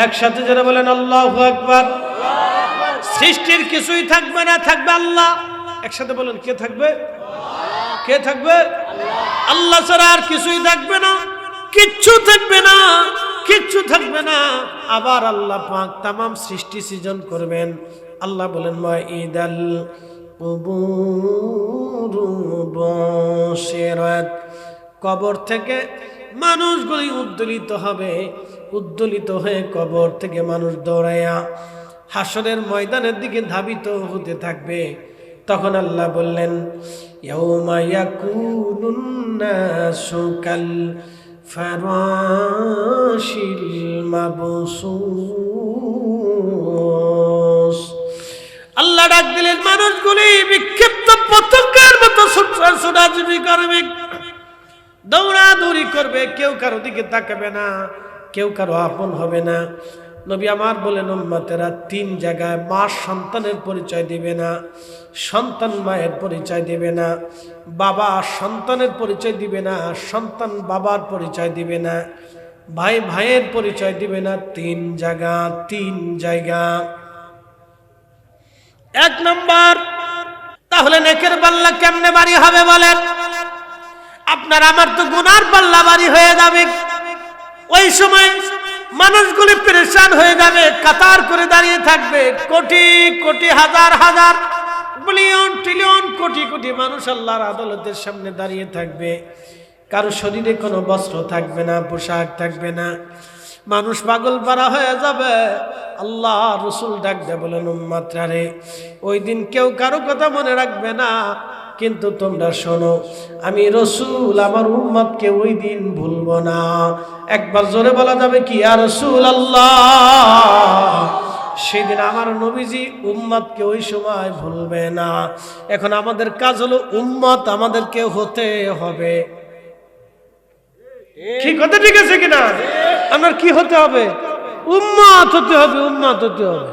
একসাথে যারা বলেন আল্লাহু আকবার। সৃষ্টির কিছুই থাকবে না, থাকবে আল্লাহ। একসাথে বলেন, কে থাকবে? কে থাকবে? আল্লাহ ছাড়া আর কিছুই থাকবে না, কিচ্ছু থাকবে না, কিচ্ছু থাকবে না। আবার আল্লাহ পাক তামাম সৃষ্টি সৃজন করবেন। আল্লাহ বলেন, মাইদাল কুবুরু বুশিরাত, কবর থেকে মানুষগুলি উদ্দোলিত হবে। উদ্দোলিত হয়ে কবর থেকে মানুষ দৌড়াইয়া হাসরের ময়দানের দিকে ধাবিত হতে থাকবে। তখন আল্লাহ বললেন, ইয়াউমা ইয়াকুনুন নাসু কাল ফারাশিল মাবসুস। আল্লাহ ডাক দিলেন, মানুষগুলি বিক্ষিপ্ত পতঙ্গের মতো ছোটাছুটি করবে, দৌড়াদৌড়ি করবে, কেউ কারো দিকে তাকাবে না, কেউ কারো আপন হবে না। নবী আমার বলেন, উম্মতেরা তিন জায়গায় মা সন্তানের পরিচয় দিবে না, সন্তান মায়ের পরিচয় দিবে না, বাবা সন্তানের পরিচয় দিবে না, সন্তান বাবার পরিচয় দিবে না, ভাই ভাইয়ের পরিচয় দিবে না। তিন জায়গা। এক নম্বর, তাহলে নেকের পাল্লা কেমনে বাড়ি হবে বলেন? আপনার আমার তো গুনার পাল্লা বাড়ি হয়ে যাবে। ওই সময় মানুষগুলি পেরেশান হয়ে যাবে, কাতার করে দাঁড়িয়ে থাকবে। কোটি কোটি হাজার হাজার বিলিয়ন ট্রিলিয়ন কোটি কোটি মানুষ আল্লাহর আদালতের সামনে দাঁড়িয়ে থাকবে। কারো শরীরে কোনো বস্ত্র থাকবে না, পোশাক থাকবে না। মানুষ পাগল পারা হয়ে যাবে। আল্লাহ রসুল ডাক দেয়া বলেন, উম্মতরা রে, ওই দিন কেউ কারো কথা মনে রাখবে না, কিন্তু তোমরা শোনো, আমি রসুল আমার উম্মতকে ওই দিন ভুলবো না। একবার জোরে বলা যাবে কি, ইয়া রাসূলুল্লাহ? সেদিন আমার নবীজি উম্মতকে ওই সময় ভুলবে না। এখন আমাদের কাজ হলো উম্মত আমাদেরকে হতে হবে। কি কথা ঠিক আছে কিনা? আমার কি হতে হবে? উম্মত হতে হবে, উম্মত হতে হবে।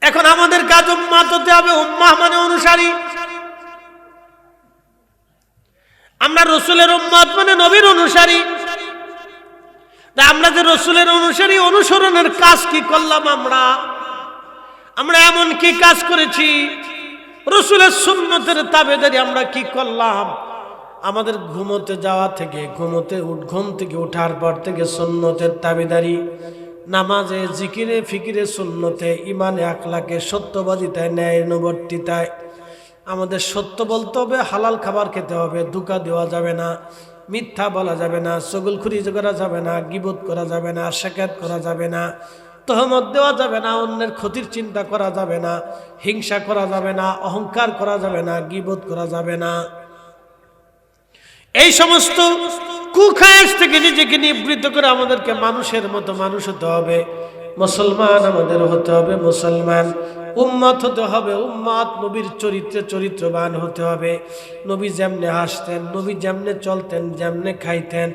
এখন আমাদের কাজ উম্মত হতে হবে। উম্মাহ মানে অনুসারী। আমরা রসুলের উম্মত মানে নবীর অনুসারী। আমরা যে রসুলের অনুসারী, অনুসরণের কাজ কি করলাম? আমরা এমন কি কাজ করেছি? রসুলের সুন্নতের তাবেদারি আমরা কি করলাম? আমাদের ঘুমোতে যাওয়া থেকে ঘুম থেকে ওঠার পর থেকে সুন্নতের তাবেদারি, নামাজে, জিকিরে, ফিকিরে, সুন্নতে, ইমানে, আখলাকে, সত্যবাদিতায়, ন্যায়ানুবর্তিতায় আমাদের সত্য বলতে হবে, হালাল খাবার খেতে হবে, ধোঁকা দেওয়া যাবে না, মিথ্যা বলা যাবে না, চগলখুরি করা যাবে না, গীবত করা যাবে না, শেকায়ত করা যাবে না, তহমত দেওয়া যাবে না, অন্যের ক্ষতির চিন্তা করা যাবে না, হিংসা করা যাবে না, অহংকার করা যাবে না, গীবত করা যাবে না। এই সমস্ত কুখায়াস থেকে নিজেকে নিবৃত্ত করে আমাদেরকে মানুষের মতো মানুষ হতে হবে। মুসলমান আমাদের হতে হবে মুসলমান। উম্মত হতে হবে, উম্মত নবীর চরিত্রে চরিত্রবান হতে হবে। নবী যেমনে হাসতেন, নবী যেমনে চলতেন, যেমনে খাইতেন,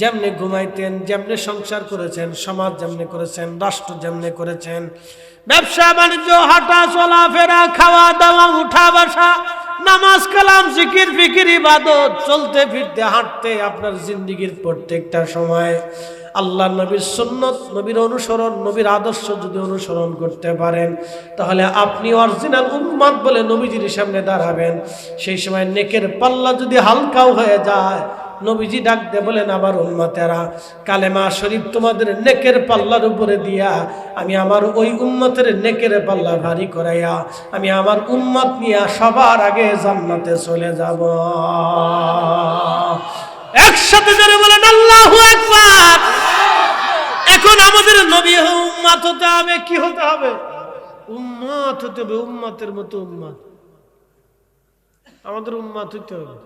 যেমনে ঘুমাইতেন, যেমনে সংসার করেছেন, সমাজ যেমনে করেছেন, রাষ্ট্র যেমনে করেছেন, ব্যবসা বাণিজ্য, হাঁটা চলাফেরা, খাওয়া দাওয়া, উঠা বসা, নামাজ কালাম জিকির ফিকির ইবাদত, চলতে ফিরতে হাঁটতে আপনার জিন্দেগির প্রত্যেকটা সময় আল্লাহ নবীর সুন্নত, নবীর অনুসরণ, নবীর আদর্শ যদি অনুসরণ করতে পারেন, তাহলে আপনি অরিজিনাল উম্মত বলে নবীজির সামনে দাঁড়াবেন। সেই সময় নেকের পাল্লা যদি হালকাও হয়ে যায়, নবীজি ডাক দিয়ে বলেন, আমার উম্মতেরা, কালেমা শরীফ তোমাদের নেকের পাল্লার উপরে দিয়া আমি আমার ওই উম্মতের নেকের পাল্লা ভারী করাইয়া আমি আমার উম্মত নিয়ে সবার আগে জান্নাতে চলে যাব। একসাথে যারা বলেন আল্লাহু আকবার। এখন আমাদের নবী উম্মত হতে হবে, কি হতে হবে? উম্মত হতে হবে, উম্মতের মতো উম্মত। আমাদের উম্মত হইতে হবে।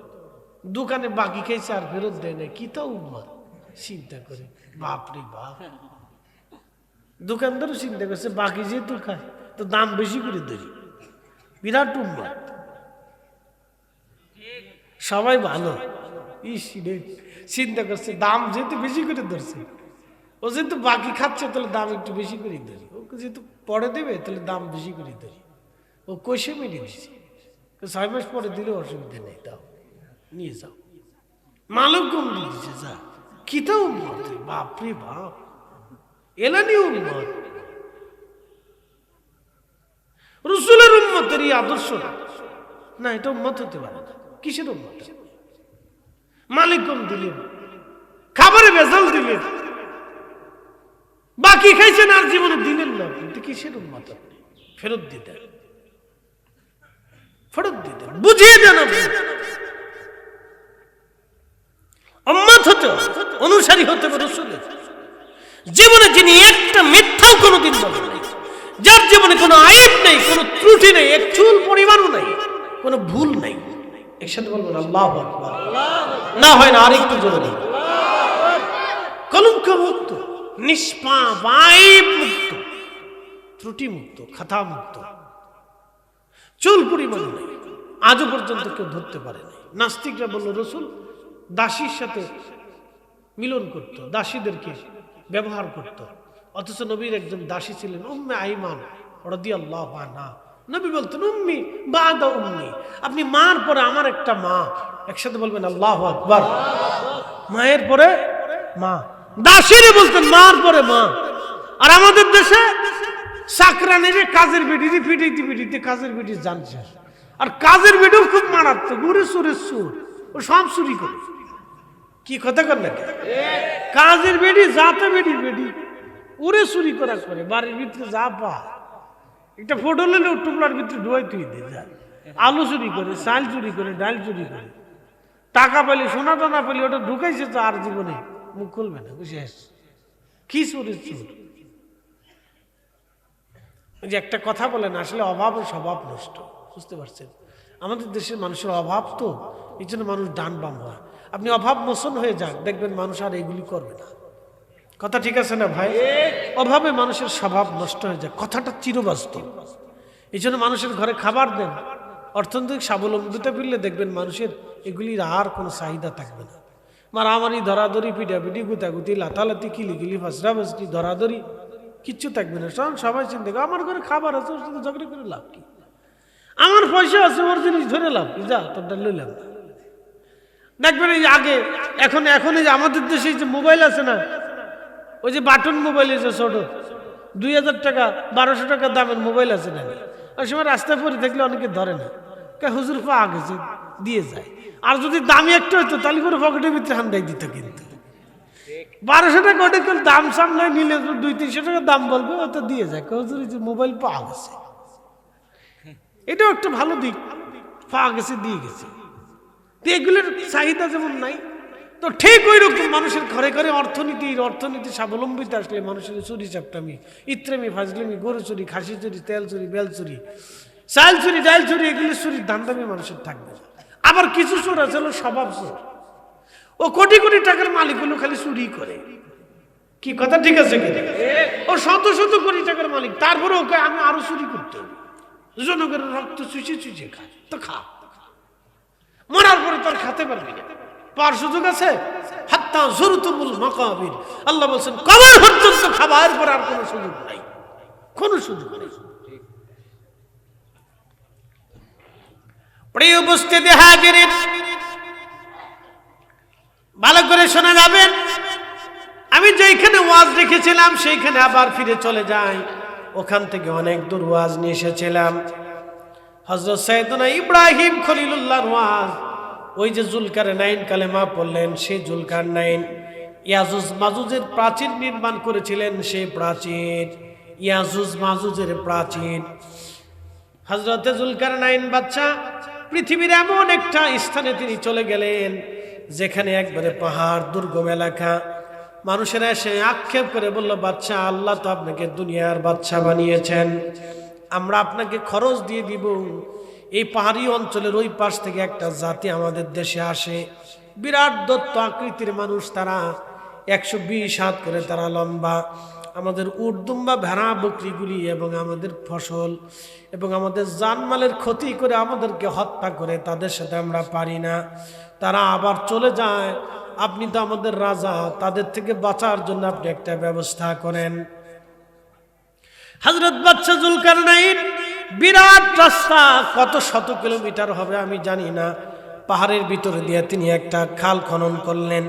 দোকানে বাকি খেয়েছে আর ফেরত দেয় না, কি তো উম্মত। চিন্তা করে, বাপরে বাপ। দোকানদারও চিন্তা করছে, বাকি যেহেতু খায় তো দাম বেশি করে ধরি, বিরাট উম্মত। সবাই ভালো, চিন্তা করছে দাম যেহেতু বেশি করে ধরছে, ও যেহেতু বাকি খাচ্ছে তাহলে দাম একটু বেশি করে ধরি, ওকে যেহেতু পরে দেবে তাহলে দাম বেশি করে ধরি। ও কষে মেরে দিচ্ছে, 6 মাস পরে দিলেও অসুবিধা নেই, দাও নিয়ে যাও। মালক কম দিয়ে দিচ্ছে, যা কি তো উম্মত, বাপরে বাপ, এলানি উম্মত। রসুলের উম্মতের এই আদর্শ না, এটা উম্মত হতে পারে না। কিসের উম্মত? মালিক কম দিলেন, খাবারে ভেজাল দিলেন, বাকি খাইছেন আর জীবনে দিলেন না, আপনি কিসের উম্মত? আপনি ফেরত দিতেন, ফেরত দিতেন, বুঝিয়ে দেন। উম্মত হতে অনুসারী হতে হবে রাসূলের। জীবনে যিনি একটা মিথ্যাও কোনোদিন বলেন নাই, যার জীবনে কোনো আইব নেই, কোনো ত্রুটি নেই, এক চুল পরিমাণও নাই, কোনো ভুল নাই, একসাথে বলবেন আল্লাহু আকবার। না হয় না আরেকটু জোরে দিন। কলঙ্ক মুক্ত, নিষ্পাপ, আইব মুক্ত, ত্রুটি মুক্ত, খাতা মুক্ত, চুল পরিমাণ নাই, আজও পর্যন্ত কেউ ধরতে পারে নাই। নাস্তিকরা বলল রাসূল দাসীর সাথে মিলন করত, দাসীদেরকে ব্যবহার করত, অথচ নবীর একজন দাসী ছিলেন উম্মে আইমান রাদিয়াল্লাহু আনহা। নবী বলতেন উম্মি বাদা উম্মি, আপনি মার পরে আমার একটা মা, একসাথে বলবেন আল্লাহু আকবার। মায়ের পরে মা, দাসীরে বলতেন মার পরে মা। আর আমাদের দেশে চাকরানিরে কাজের বেটিতে পিটাইতে পিটাইতে কাজের বেটি জান শেষ। আর কাজের বেটিও খুব মারাত্মক, ঘুরে সুরের সুর, ও সব চুরি করে। কি কথা কর না, কাজের বেটি যাতে বেটি বেটি উড়ে চুরি করা করে, বাড়ির ভিতরে যা পা একটা ফটো নিলে টুকলার ভিতরে ঢুয়াই তুই দিয়ে যায়, আলু চুরি করে, চাল চুরি করে, ডাল চুরি করে, টাকা পেলে সোনা টানা পেলে ওটা ঢুকাইছে তো আর জীবনে মুখ খুলবে না, শেষ। কি চুরির চুর? যে একটা কথা বলেন, আসলে অভাব ও স্বভাব নষ্ট, বুঝতে পারছেন? আমাদের দেশের মানুষের অভাব তো, এই জন্য মানুষ ডান বাম হয়। আপনি অভাব মোচন হয়ে যান, দেখবেন মানুষ আর এগুলি করবে না। কথা ঠিক আছে না ভাই? অভাবে মানুষের স্বভাব নষ্ট হয়ে যায়, কথাটা চিরবাস্তব। এই জন্য মানুষের ঘরে খাবার দেন, অর্থনৈতিক স্বাবলম্বিতা ফিরলে দেখবেন মানুষের এগুলির আর কোনো চাহিদা থাকবে না। মারামারি, ধরাধরি, পিটাপিটি, গুতাগুতি, লাতালাতি, কিলিকিলি, ফাঁসরা ফাঁসরি, ধরাধরি কিচ্ছু থাকবে না। সবাই চিন্তা করে আমার ঘরে খাবার আছে, ওর সাথে ঝগড়া করে লাভ কি? আমার পয়সা আছে, ওর জিনিস ধরে লাভ কি? যা তোরটা লইলাম। দেখবেন এই আগে এখন এই যে আমাদের দেশে যে মোবাইল আছে না, ওই যে বাটন মোবাইল আছে ছোট, 2000 টাকা 1200 টাকা দামের মোবাইল আছে না, ওই সময় রাস্তায় পরে দেখলে অনেকে ধরে না, হুজুর পাওয়া গেছে দিয়ে যায়। আর যদি দামি একটা হইতো তাহলে করে পকেটের ভিতরে হান্দাই দিত। কিন্তু 1200 টাকা ওটা কেউ দাম সাম নয়, নিলে 200-300 টাকা দাম বলবে, ও তো দিয়ে যায়, হুজুর যে মোবাইল পাওয়া গেছে। এটাও একটা ভালো দিক, পাওয়া গেছে, দিয়ে গেছে। এগুলোর চাহিদা যেমন নাই, তো ঠিক ওই রকম মানুষের ঘরে ঘরে অর্থনীতি স্বাবলম্বিতা আসলে মানুষের চুরি চাপটামি, ইত্রেমি, ফাজলিমি, গরু চুরি, খাসি চুরি, তেল চুরি, বেল চুরি, চাল চুরি, ডাল চুরি, এগুলি চুরির ধান্দামি মানুষের থাকবে। আবার কিছু চোর আছে হলো স্বভাব চোর, ও কোটি কোটি টাকার মালিক হলো খালি চুরি করে। কি কথা ঠিক আছে? ও শত শত কোটি টাকার মালিক, তারপরে ওকে আমি আরো চুরি করতে হবে। জনগণের রক্ত চুষে চুষে খায়, তো খা, মরার পরে তোর খেতে পারবি না, পার সুযোগ আছে? হাত্তা যুরতুমুল মাকাবির, আল্লাহ বলছেন কবর পর্যন্ত খাবার পর আর কোনো সুযোগ নাই, কোনো সুযোগ নেই। প্রিয় উপস্থিতি হাজিরিন, ভালো করে শোনা যাবেন। আমি যেখানে ওয়াজ রেখেছিলাম সেইখানে আবার ফিরে চলে যাই। ওখান থেকে অনেক দূর ওয়াজ নিয়ে এসেছিলাম। হযরত সাইয়েদনা ইব্রাহিম খলিলুল্লাহর ওয়াজ, ওই যে জুলকারনাইন কালেমা পড়লেন, সেই জুলকারনাইন ইয়াজুজ মাজুজের প্রাচীর নির্মাণ করেছিলেন, সেই প্রাচীর ইয়াজুজ মাজুজের প্রাচীর। হযরত জুলকারনাইন বাদশা পৃথিবীর এমন একটা স্থানে তিনি চলে গেলেন যেখানে একবারে পাহাড়, দুর্গম এলাকা। মানুষেরা এসে আক্ষেপ করে বলল, বাদশা, আল্লাহ তো আপনাকে দুনিয়ার বাদশা বানিয়েছেন, আমরা আপনাকে খরচ দিয়ে দিব। এই পাহাড়ি অঞ্চলের ওই পাশ থেকে একটা জাতি আমাদের দেশে আসে, বিরাট দত্ত আকৃতির মানুষ, তারা 120 হাত করে তারা লম্বা। আমাদের উট, দুম্বা, ভেড়া, বকরিগুলি এবং আমাদের ফসল এবং আমাদের জানমালের ক্ষতি করে আমাদেরকে হত্যা করে, তাদের সাথে আমরা পারি না, তারা আবার চলে যায়। আপনি তো আমাদের রাজা, তাদের থেকে বাঁচার জন্য আপনি একটা ব্যবস্থা করেন। হযরত বাদশা জুলকারনাইন বিরাট রাস্তা, কত শত কিলোমিটার হবে আমি জানি না, পাহাড়ের ভিতরে দিয়ে তিনি একটা খাল খনন করলেন,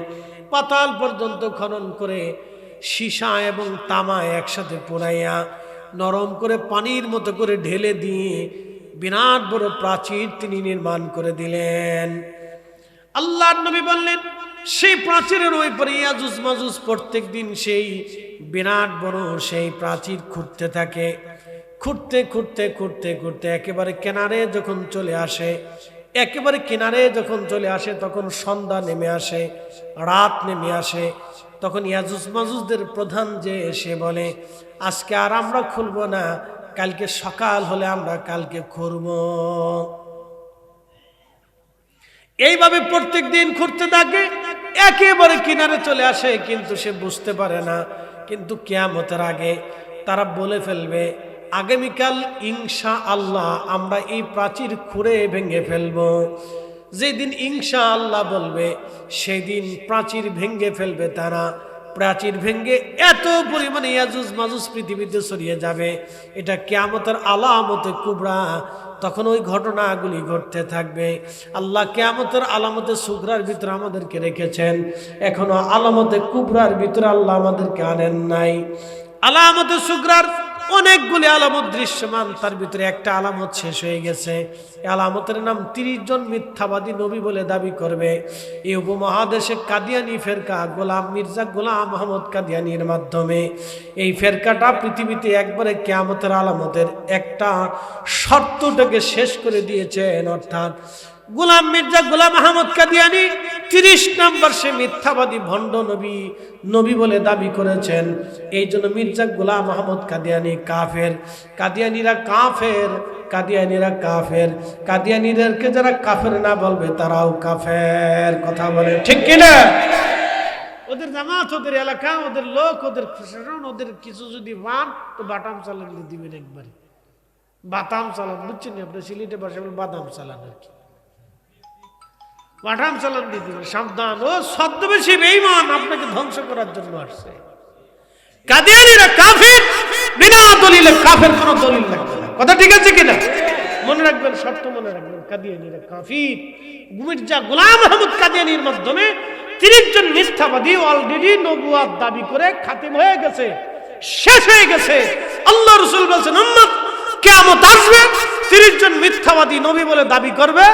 পাতাল পর্যন্ত খনন করে সীসা এবং তামা একসাথে পোড়াইয়া নরম করে পানির মতো করে ঢেলে দিয়ে বিরাট বড় প্রাচীর তিনি নির্মাণ করে দিলেন। আল্লাহর নবী বললেন, সেই প্রাচীরের ওই পরে ইয়াজুজ মাজুজ প্রত্যেক দিন সেই বিরাট বড় সেই প্রাচীর খুঁড়তে থাকে। খুঁড়তে খুঁড়তে খুঁড়তে খুঁড়তে একেবারে কিনারে যখন চলে আসে, একেবারে কিনারে যখন চলে আসে, তখন সন্ধ্যা নেমে আসে, রাত নেমে আসে। তখন ইয়াজুজ মাজুজদের প্রধান যে এসে বলে, আজকে আর আমরা খুলব না, কালকে সকাল হলে আমরা কালকে খুঁড়ব। এইভাবে প্রত্যেক দিন খুঁড়তে থাকে, একেবারে কিনারে চলে আসে, কিন্তু সে বুঝতে পারে না। কিন্তু কিয়ামতের আগে তারা বলে ফেলবে, আগামীকাল ইনশাআল্লাহ আমরা এই প্রাচীর খুঁড়ে ভেঙে ফেলবো। যেদিন ইনশাআল্লাহ বলবে সেই দিন প্রাচীর ভেঙে ফেলবে তারা। প্রাচীর ভেঙে এত পরিমাণে ইয়াজুজ মাজুজ পৃথিবীতে ছড়িয়ে যাবে, এটা কিয়ামতের আলামতে কুবরা। তখন ওই ঘটনাগুলি ঘটতে থাকবে। আল্লাহ কিয়ামতের আলামতে সুগরার ভিতরে আমাদেরকে রেখেছেন, এখনো আলামতে কুবরার ভিতরে আল্লাহ আমাদেরকে আনেন নাই। আলামতে সুগরার অনেকগুলি আলামত দৃশ্যমান, তার ভিতরে একটা আলামত শেষ হয়ে গেছে। এই আলামতের নাম 30 জন মিথ্যাবাদী নবী বলে দাবি করবে। এই উপমহাদেশে কাদিয়ানি ফেরকা, গোলাম মির্জা গোলাম আহমদ কাদিয়ানির মাধ্যমে এই ফেরকাটা পৃথিবীতে একবারে কিয়ামতের আলামতের একটা শর্তটাকে শেষ করে দিয়েছেন। অর্থাৎ গোলাম মির্জা গোলাম আহমদ কাদিয়ানি 30 নম্বর সে মিথ্যাবাদী ভণ্ড নবী নবী বলে দাবি করেছেন। এই জন্য মির্জা গোলাম আহমদ কাদিয়ানি কাফের, কাদিয়ানিরা কাফের, কাদিয়ানিরা কাফের। কাদিয়ানিদেরকে যারা কাফের না বলবে তারাও কাফের। কথা বলে ঠিক কিনা? ওদের জামাত, ওদের এলাকা, ওদের লোক, ওদের প্রশাসন, ওদের কিছু যদি পান তো বাটাম চালান দিবেন একবারে। বাদাম চালান, বুঝছেন? আপনার সিলেটে ভাষা বলে বাদাম চালান আর কি, বাটাম চালান দিয়ে দিবেন। সাবধান, ও ছদ্মবেশী বেঈমান আপনাকে ধ্বংস করার জন্য আসছে। কাদিয়ানীরা কাফের, বিনা দলিলে কাফের, কোনো দলিল লাগবে না। কথা ঠিক আছে কিনা? মনে রাখবেন, শর্ত মনে রাখবেন, কাদিয়ানীরা কাফির। মির্জা গোলাম আহমদ কাদিয়ানির মাধ্যমে 30 জন মিথ্যাবাদী অলরেডি নবুয়াত দাবি করে খাতিম হয়ে গেছে, শেষ হয়ে গেছে। আল্লাহ রাসূল বলেছেন, উম্মত কিয়ামত আসবে, 30 জন মিথ্যাবাদী নবী বলে দাবি করবে।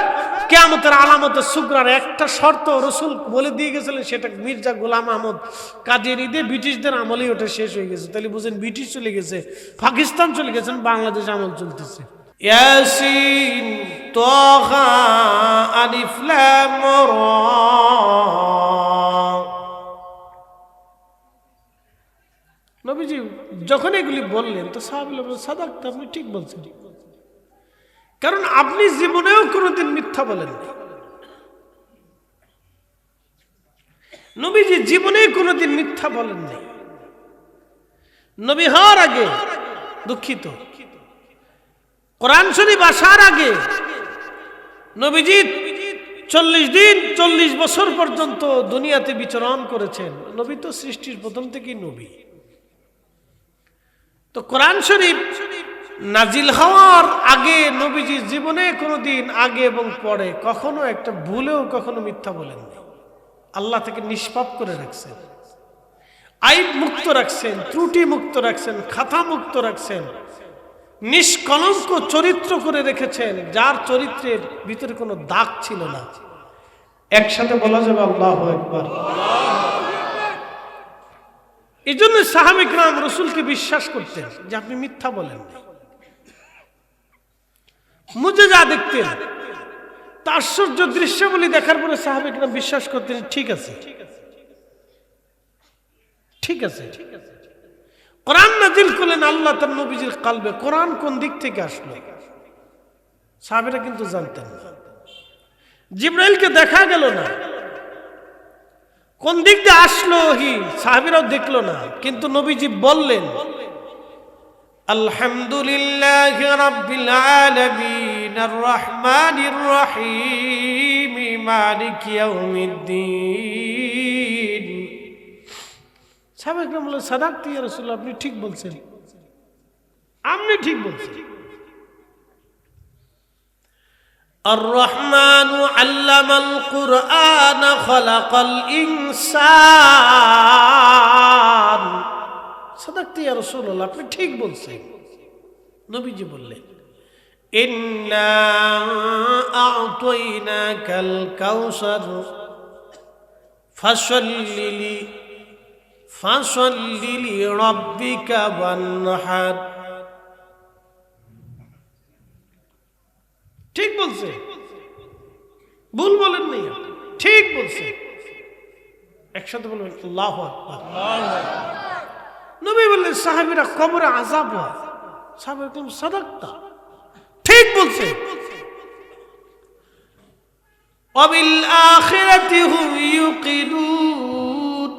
কিয়ামতের আলামতে সুগরার একটা শর্ত রাসূল বলে দিয়ে গেছিলেন, সেটা মির্জা গোলাম আহমদ কাদিয়ানীদের ব্রিটিশদের আমলেই ওটা শেষ হয়ে গেছে। তাহলে বুঝেন, ব্রিটিশ চলে গেছে, পাকিস্তান চলে গেছেন, বাংলাদেশ আমল চলতেছে। ইয়াসিন তাহা আলিফ লাম রা। নবীজি যখন এগুলি বললেন তো সাহাবীরা বললেন, সাদাকতা, আপনি ঠিক বলছেন, কারণ আপনি জীবনেও কোনোদিন মিথ্যা বলেন না। নবীজি জীবনে কোনোদিন মিথ্যা বলেন নাই। নবী হওয়ার আগে, দুঃখিত, কোরআন শরীফ আসার আগে নবীজি 40 দিন 40 বছর পর্যন্ত দুনিয়াতে বিচরণ করেছেন। নবী তো সৃষ্টির প্রথম থেকেই নবী। তো কোরআন শরীফ নাজিল হওয়ার আগে নবীজি জীবনে কোনোদিন আগে এবং পরে কখনো একটা ভুলেও কখনো মিথ্যা বলেননি। আল্লাহ থেকে নিষ্পাপ করে রাখছেন, আইব মুক্ত রাখছেন, ত্রুটি মুক্ত রাখছেন, খাতা মুক্ত রাখছেন, নিষ্কলঙ্ক চরিত্র করে রেখেছেন, যার চরিত্রের ভিতরে কোনো দাগ ছিল না। একসাথে বলা যাবে আল্লাহু আকবার। এই জন্য সাহাবা কিরাম রাসূলকে বিশ্বাস করতেন যে আপনি মিথ্যা বলেন না, মুজিজা দেখতেন। আশ্চর্য দৃশ্যাবলী দেখার পরে সাহাবা কিরাম বিশ্বাস করতেন ঠিক আছে, ঠিক আছে। কোরআন নাজিল করলেন আল্লাহ তার নবীজির কলবে। কোরআন কোন দিক থেকে আসলো সাহাবীরা কিন্তু জানতেন না। জিবরাইলকে দেখা গেল না, কোন দিক দিয়ে আসলো ওহী সাহাবীরাও দেখলো না, কিন্তু নবীজি বললেন আলহামদুলিল্লাহি রাব্বিল আলামিন আর রহমানির রহিম মালিকি ইয়াউমিদ্দিন। সাহাবায়ে কেরাম বললেন সাদাকতু ইয়া রাসূলুল্লাহ, আপনি ঠিক বলছেন, আপনি ঠিক বলছেন। আর রহমানু আল্লামাল কুরআন খালাকাল ইনসান। সাদাকতু ইয়া রাসূলুল্লাহ, আপনি ঠিক বলছেন। নবীজি বললেন ইন্না আ'তাইনাকাল কাউসার ফাসাল্লি লিরাব্বিকা ওয়ানহার। ঠিক বলছে, ভুল বলেন নাই, ঠিক বলছে। একসাথে বলবেন আল্লাহু আকবার। নবী বললেন সাহাবীরা কবরে আযাব হয়। সাহাবায়ে কেরাম সাদাকতা, ঠিক বলছে। ওয়াবিল আখিরাতি হুম ইউকিনুন,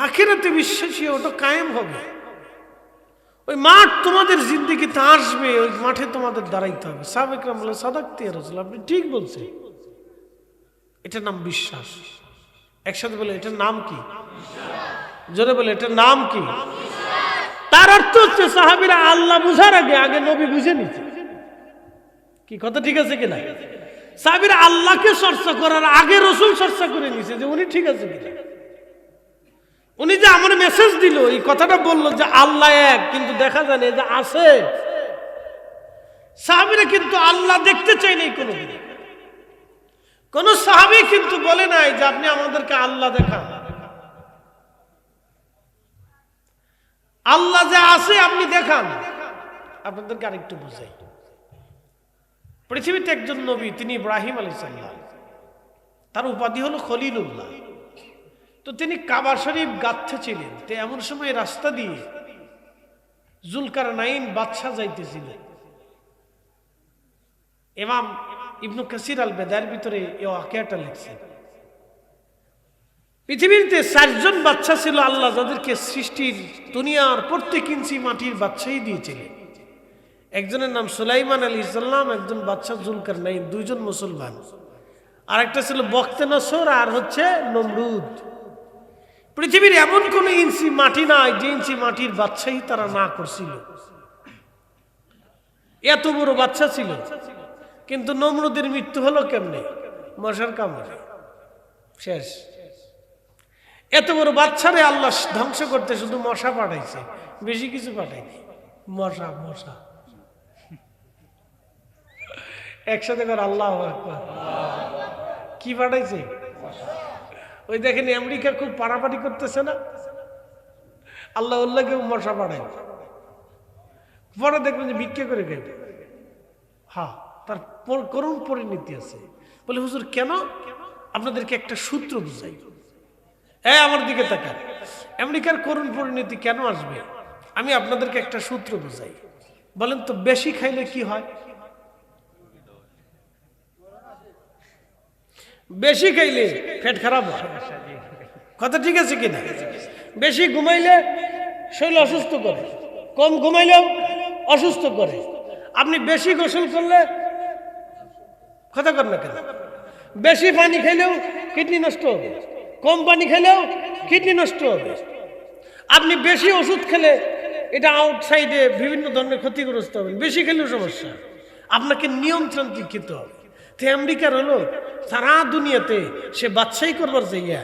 আখিরাতে বিশ্বাসী ওটা কায়েম হবে। ওই মাঠ তোমাদের জিন্দেগিতে আসবে, ওই মাঠে তোমাদের দাঁড়াইতে হবে। সাহাবায়ে কেরাম বললেন সাদাকতু ইয়া রাসূলুল্লাহ, আপনি ঠিক বলছেন। এটার নাম বিশ্বাস। একসাথে বলে এটার নাম কি? জোরে বলে এটার নাম কি? তার অর্থ হচ্ছে সাহাবীরা আল্লাহ বুঝার আগে নবী বুঝে নিছে। কি কথা ঠিক আছে কিনা? সাহাবীরা আল্লাহকে চর্চা করার আগে রাসূল চর্চা করে নিছে যে উনি ঠিক আছে কিনা। উনি যে আমার মেসেজ দিল, এই কথাটা বললো যে আল্লাহ এক, কিন্তু দেখা যায় না যে আছে। সাহাবীরা কিন্তু আল্লাহ দেখতে চায় নাই কোনোদিন। কোন সাহাবী কিন্তু বলে নাই যে আপনি আমাদেরকে আল্লাহ দেখান। আল্লাহ যে আছে আপনি দেখান। আপনাদেরকে আরেকটু বুঝাই। পৃথিবীতে একজন নবী, তিনি ইব্রাহিম আলাইহিস সালাম, তার উপাধি হলো খলিলুল্লাহ। তো তিনি কাবা শরীফ গাঁথতে ছিলেন। তো এমন সময় রাস্তা দিয়ে জুলকারনাইন বাদশা যাইতেছিলেন। ইমাম ইবনে কাসির আল বেদার ভিতরে এই ওয়াকিয়াটা লিখছেন। পৃথিবীতে 4 জন বাদশা ছিল আল্লাহ, যাদেরকে সৃষ্টির দুনিয়ার প্রত্যেক ইঞ্চি মাটির বাদশাহী দিয়েছিলেন। একজনের নাম সুলাইমান আলাইহিস সালাম, একজন বাদশা জুলকারনাইন, 2 জন মুসলমান। আর একটা ছিল বখতে নসর, আর হচ্ছে নমরুদ। পৃথিবীর এমন কোন ইঞ্চি মাটি নাই যে ইঞ্চি মাটির বাদশাহী তারা না করছিল। এত বড় বাদশা ছিল, কিন্তু নমরুদের মৃত্যু হলো কেমনে? মশার কামড়ে শেষ। এত বড় বাদশারে আল্লাহ ধ্বংস করতে শুধু মশা পাঠাইছে, বেশি কিছু পাঠাইনি। মশা মশা একসাথে করে আল্লাহু আকবার। কি পাঠাইছে? ওই দেখেন আমেরিকা খুব পাড়াপাড়ি করতেছে না, আল্লাহ উল্লাহকে মশা পাঠায়। পরে দেখবেন যে ভিক্ষা করে খাইবে। হ্যাঁ, তার করুণ পরিণতি আছে। বলে হুজুর কেন? আপনাদেরকে একটা সূত্র বুঝাই। হ্যাঁ, আমার দিকে তাকান। আমেরিকার করুণ পরিণতি কেন আসবে আমি আপনাদেরকে একটা সূত্র বুঝাই। বলেন তো বেশি খাইলে কি হয়? বেশি খাইলে পেট খারাপ হয়। কথা ঠিক আছে কিনা? বেশি ঘুমাইলে শরীর অসুস্থ করে, কম ঘুমাইলেও অসুস্থ করে। আপনি বেশি গোসল করলে কথা কর না কেন? বেশি পানি খেলেও কিডনি নষ্ট হবে, কম পানি খেলেও কিডনি নষ্ট হবে। আপনি বেশি ওষুধ খেলে এটা আউটসাইডে বিভিন্ন ধরনের ক্ষতিগ্রস্ত হবে, বেশি খেলেও সমস্যা। আপনাকে নিয়ন্ত্রণ খেতে হবে। তো আমেরিকার হলো সারা দুনিয়াতে সে বাদশাহী করবার যাইয়া,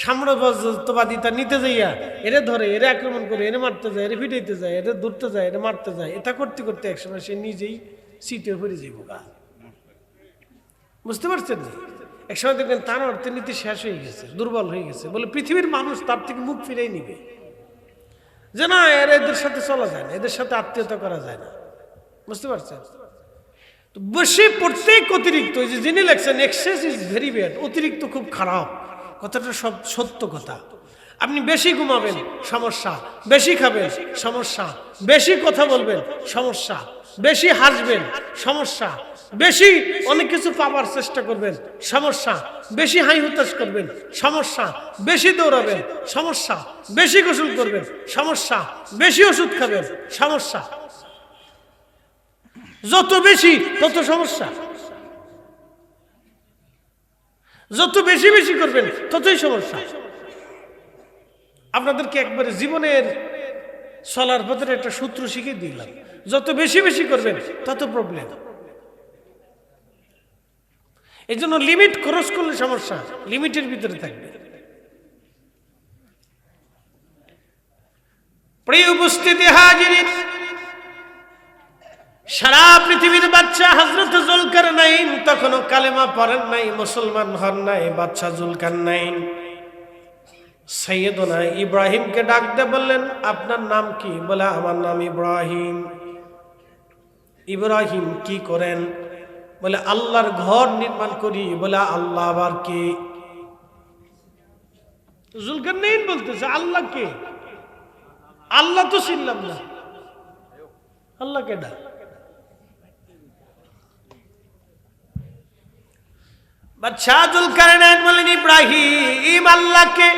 সাম্রাজ্যবাদিতা নিতে যাইয়া এরে ধরে, এরে আক্রমণ করে, এরে মারতে যায়, এরে ফিটাইতে যায়, এরে ধরতে যায়, এরে মারতে যায়। এটা করতে করতে একসময় সে নিজেই সিটে পড়ে যাইব গা। বুঝতে পারছেন না? একসময় দেখবেন তার অর্থনীতি শেষ হয়ে গেছে, দুর্বল হয়ে গেছে, বলে পৃথিবীর মানুষ তার থেকে মুখ ফিরেই নিবে যে না এদের সাথে চলা যায় না, এদের সাথে আত্মীয়তা করা যায় না। বুঝতে পারছেন? তো বেশি প্রত্যেক অতিরিক্ত, ওই যে যিনি লেখছেন এক্সেস ইজ ভেরি ব্যাড, অতিরিক্ত খুব খারাপ, কথাটা সব সত্য কথা। আপনি বেশি ঘুমাবেন সমস্যা, বেশি খাবেন সমস্যা, বেশি কথা বলবেন সমস্যা, বেশি হাসবেন সমস্যা, বেশি অনেক কিছু পাওয়ার চেষ্টা করবেন সমস্যা, বেশি হাই হুতাশ করবেন সমস্যা, বেশি দৌড়াবেন সমস্যা, বেশি গোসল করবেন সমস্যা, বেশি ওষুধ খাবেন সমস্যা। যত বেশি তত সমস্যা, যত বেশি বেশি করবেন ততই সমস্যা। আপনাদেরকে একবারে জীবনের চলার পথে একটা সূত্র শিখিয়ে দিলাম, যত বেশি বেশি করবেন তত প্রবলেম। এই জন্য লিমিট ক্রস করলে সমস্যা, লিমিটের ভিতরে থাকবে। প্রিয় উপস্থিতি হাজিরিন, সারা পৃথিবীর বাচ্চা হযরত যুলকারনাইন তখনও কালেমা পড়েন নাই, মুসলমান হন নাই। বাচ্চা যুলকারনাইন সাইয়েদনা ইব্রাহিমকে ডাক দিয়ে বললেন, আপনার নাম কি? বলে আমার নাম ইব্রাহিম। ইব্রাহিম কি করেন? বলে আল্লাহর ঘর নির্মাণ করি। বলে আল্লাহ আবার কে? যুলকারনাইন বলতেছে আল্লাহ কে? আল্লাহ তো চিনলাম না, আল্লাহ কে? ডাক বাদশাহ যুলকারনাইন বলেন ইব্রাহিম আল্লাহকে।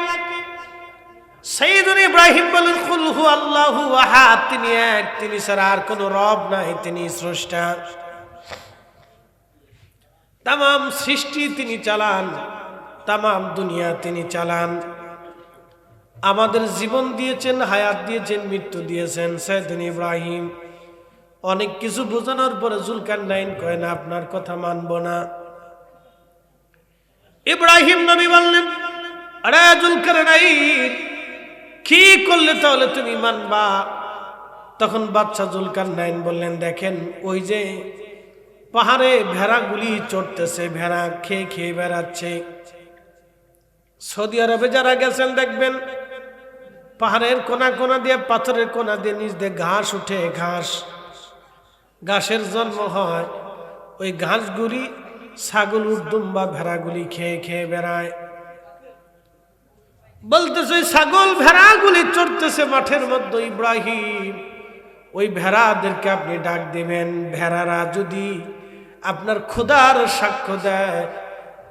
সাইয়েদুনা ইব্রাহিম বলেন কুল হু আল্লাহু আহাদ, তিনি এক, তিনি ছাড়া আর কোনো রব নাই, তিনি স্রষ্টা। তামাম সৃষ্টি তিনি চালান, তামাম দুনিয়া তিনি চালান। আমাদের জীবন দিয়েছেন, হায়াত দিয়েছেন, মৃত্যু দিয়েছেন সাইয়েদুনা ইব্রাহিম। অনেক কিছু বোঝানোর পরে যুলকারনাইন কয় না, আপনার কথা মানব না। ইব্রাহিম নবী বললেন, আরে যুলকারনাইন কি করলে তাহলে তুমি মানবা? তখন বাদশা যুলকারনাইন বললেন, দেখেন ওই যে পাহাড়ে ভেড়াগুলি চড়তেছে, ভেড়া খেয়ে খেয়ে বেড়াচ্ছে। সৌদি আরবে যারা গেছেন দেখবেন পাহাড়ের কোনা কোনা দিয়ে, পাথরের কোনা দিয়ে নিচ দিয়ে ঘাস উঠে, ঘাসের জন্ম হয়। ওই ঘাসগুলি ছাগল দুম্বা ভেড়াগুলি খেয়ে খেয়ে বেড়ায়। বলতেছে ওই ছাগল ভেড়াগুলি চড়তেছে মাঠের মধ্যে। ইব্রাহিম ওই ভেড়াদেরকে আপনি ডাক দিবেন, ভেড়ারা যদি আপনার খোদার সাক্ষ্য দেয়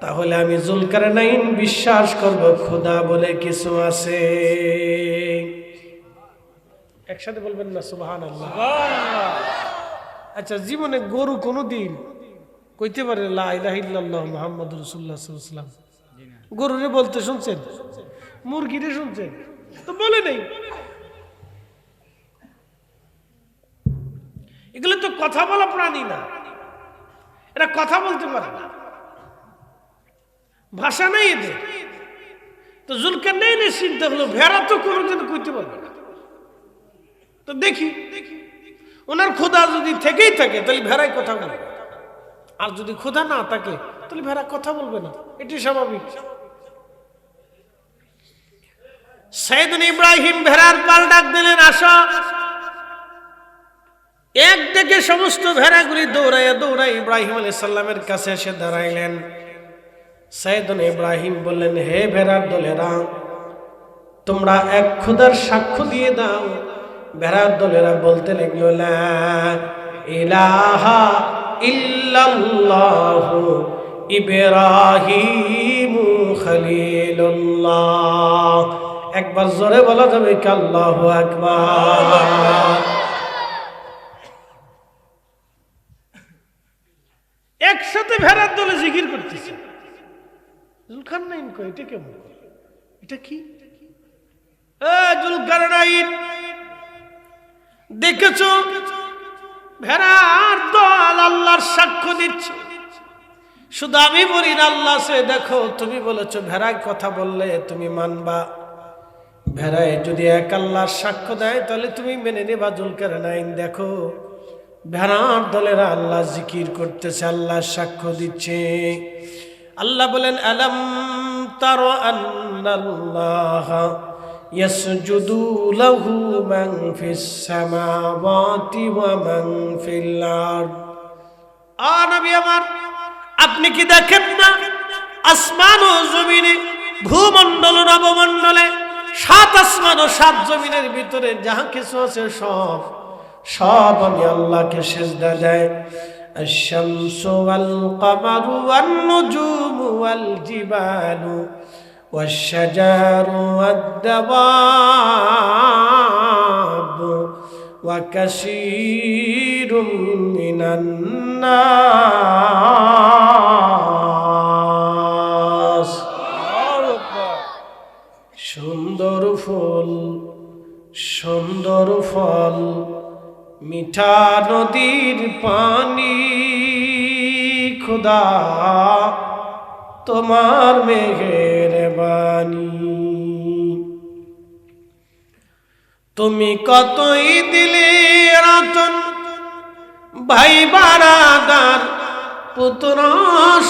তাহলে আমি যুলকারনাইন বিশ্বাস করব খোদা বলে কিছু আছে। একসাথে বলবেন না সুবহানাল্লাহ? আচ্ছা, জীবনে গরু কোনোদিন কইতে পারে লা ইলাহা ইল্লাল্লাহ মুহাম্মাদুর রাসূলুল্লাহ সাল্লাল্লাহু আলাইহি ওয়াসাল্লাম? গরুরে বলতে শুনছেন? মুরগিরে শুনছেন? তো বলে নেই। এগুলো তো কথা বলা প্রাণী না, এরা কথা বলতে পারে না, ভাষা নাই এদের। তো যুলকারনাইনের চিন্তা হলো ভেড়া তো কোনোদিন কইতে পারবে না। তো দেখি ওনার খোদা যদি থেকেই থাকে তাহলে ভেড়ায় কথা বলবে, আর যদি খোদা না থাকে তাহলে ভেড়া কথা বলবে না, এটি স্বাভাবিক। সাইয়েদুনা ইব্রাহিম ভেড়ার পাল ডাক দিলেন, আসো। এক ডেকে সমস্ত ভেড়াগুলি দৌড়াইয়া দৌড়াই ইব্রাহিম আলাইহিস সালামের কাছে এসে দাঁড়াইলেন। সাইয়েদুনা ইব্রাহিম বললেন, হে ভেড়ার দলেরা, তোমরা এক খোদার সাক্ষ্য দিয়ে দাও। ভেড়ার দলেরা বলতে লাগলো, লা ইলাহা ইল্লাল্লাহু ইব্রাহিমু খলিলুল্লাহ। একবার জোরে বলা যাবে কি আল্লাহু আকবার? সাথে ভেড়ার দলে জিকির করতেছে। জুলকারনাইন কয় এটা কেমন, এটা কি? জুলকারনাইন দেখেছো ভেড়ার দল আল্লাহর সাক্ষ্য দিচ্ছে। শুধু আমি বলি না, আল্লাহ সে দেখো তুমি বলেছো ভেড়ায় কথা বললে তুমি মানবা, ভেড়ায় যদি এক আল্লাহর সাক্ষ্য দেয় তাহলে তুমি মেনে নেবা। জুলকারনাইন দেখো ভেড়ার দলেরা আল্লাহ জিকির করতেছে, আল্লাহ সাক্ষ্য দিচ্ছে। আল্লাহ বলেন আলাম তারা আন্নাল্লাহ ইয়াসজুদু লাহু মান ফিস সামাওয়াতি ওয়া মান ফিল আরদ। নবী আমার, আপনি কি দেখেন না আসমান ও জমিনে, ভূমণ্ডল নবমণ্ডলে, সাত আসমান ও সাত জমিনের ভিতরে যাহা কিছু আছে সব আমি আল্লাহকে সিজদা দেয়। আশ-শামসু ওয়াল কামারু ওয়ান নুজুমু ওয়াল জিবালু ওয়াশ-শাজারু ওয়াদ-দাওয়াবু ওয়া কাসীরুম মিনান নাস। সুন্দর ফুল, সুন্দর ফল, মিঠা নদীর পানি, খোদা তোমার মেহেরবানি। তুমি কতই দিলে রতন, ভাই বারাদার পুত্র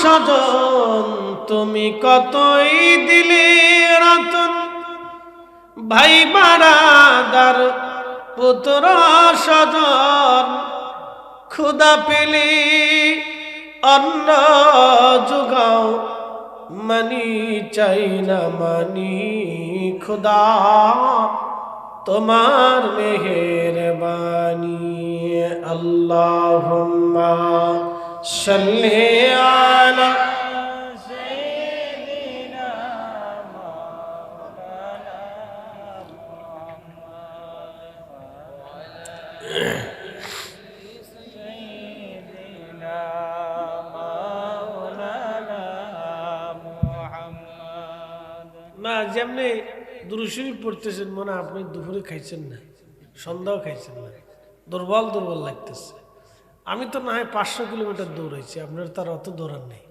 স্বজন। তুমি কতই দিলে রতন, ভাই বারাদার পুত্র স্বজন। ক্ষুধা পেলে অন্ন যোগাও, মানি চাই না মানি, খোদা তোমার মেহেরবানি। আল্লাহুম্মা সাল্লি আলা না। যেমনি দুরূদ শরীফ পড়তেছেন মনে আপনি দুপুরে খাইছেন না, সন্ধ্যাও খাইছেন না, দুর্বল দুর্বল লাগতেছে। আমি তো না হয় 500 কিলোমিটার দৌড়াইছি, আপনার তার অত দৌড়ান নেই।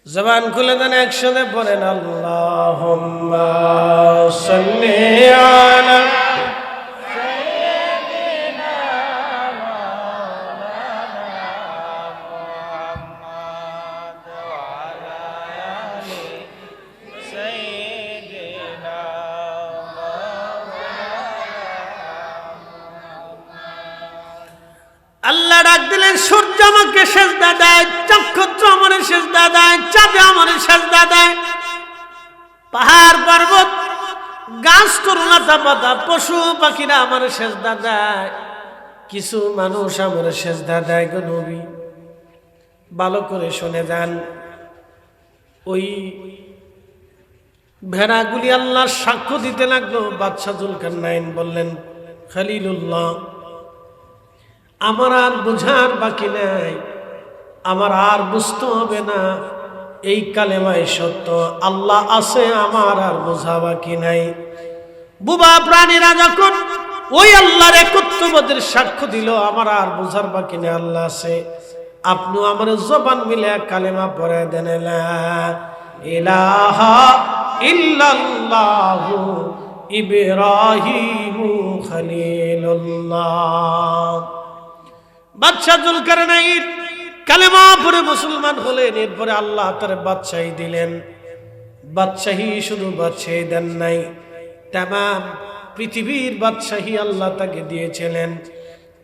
জবান খুলে দেন, একসাথে পড়েন আল্লাহুম্মা সাল্লি আলা আল্লাহ ডাক দিলেন, সূর্য আমাকে সেজদা দেয়, নক্ষত্র আমার সেজদা দেয়, চাঁদে আমার সেজদা দেয়, পাহাড় পর্বত গাছ তরুলতা পাতা পশু পাখিরা আমার সেজদা দেয়, কিছু মানুষ আমার সেজদা দেয়। গো নবী ভালো করে শুনে যান, ওই ভেড়াগুলি আল্লাহর সাক্ষ্য দিতে লাগলো। বাদশাহ জুলকারনাইন বললেন, খলিলুল্লাহ আমার আর বোঝার বাকি নাই, আমার আর বুঝতে হবে না, এই কালেমায় সত্য আল্লাহ আছে, আমার আর বোঝা বাকি নাই। বুবা প্রাণীরা যখন ওই আল্লাহর একত্ববোধের সাক্ষ্য দিল, আমার আর বোঝার বাকি নেই, আল্লাহ আছে। আপনি আমার জবান মিলে কালেমা পড়ে দেন, লা ইলাহা ইল্লাল্লাহু ইব্রাহিমু খলিলুল্লাহ। বাদশাহ জুলকারনাইন কালেমা পড়ে মুসলমান হলেন। এরপরে আল্লাহ তার বাদশাহী দিলেন। বাদশাহী শুধু বাদশাহী দেন নাই, তামাম পৃথিবীর বাদশাহী আল্লাহ তাকে দিয়েছিলেন।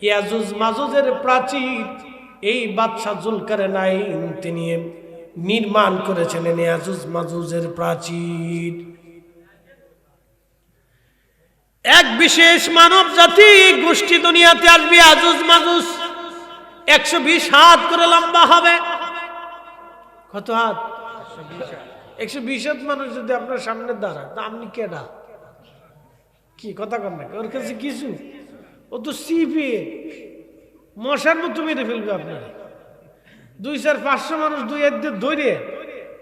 ইয়াজুজ মাজুজের প্রাচীর এই বাদশাহ জুলকারনাইন তিনি নির্মাণ করেছিলেন। ইয়াজুজ মাজুজের প্রাচীর এক বিশেষ মানব জাতি গোষ্ঠী দুনিয়াতে আসবে। ইয়াজুজ মাজুজ 120 হাত করে লম্বা হবে। কত হাত? 120 হাত মানুষ যদি আপনার সামনে দাঁড়ায়, তা আপনি কেডা? কি কথা কন নাকি? ওর কাছে কিছু, ও তো সিপে মশার মতো মেরে ফেলবে আপনার। 200-500 মানুষ দুই একদিন ধরে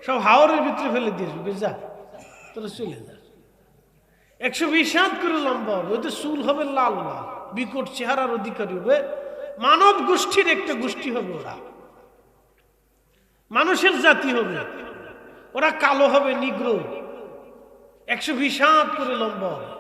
সব হাওরের ভিতরে ফেলে দিয়েছে, যা তোরা চলে যা। 120 হাত করে লম্বা হবে, ওই তো চুল হবে লাল লাল, বিকট চেহারার অধিকারী হবে, মানব গোষ্ঠীর একটা গোষ্ঠী হবে, ওরা মানুষের জাতি হবে, ওরা কালো হবে, নিগ্রো, 120 হাত করে লম্বা হবে।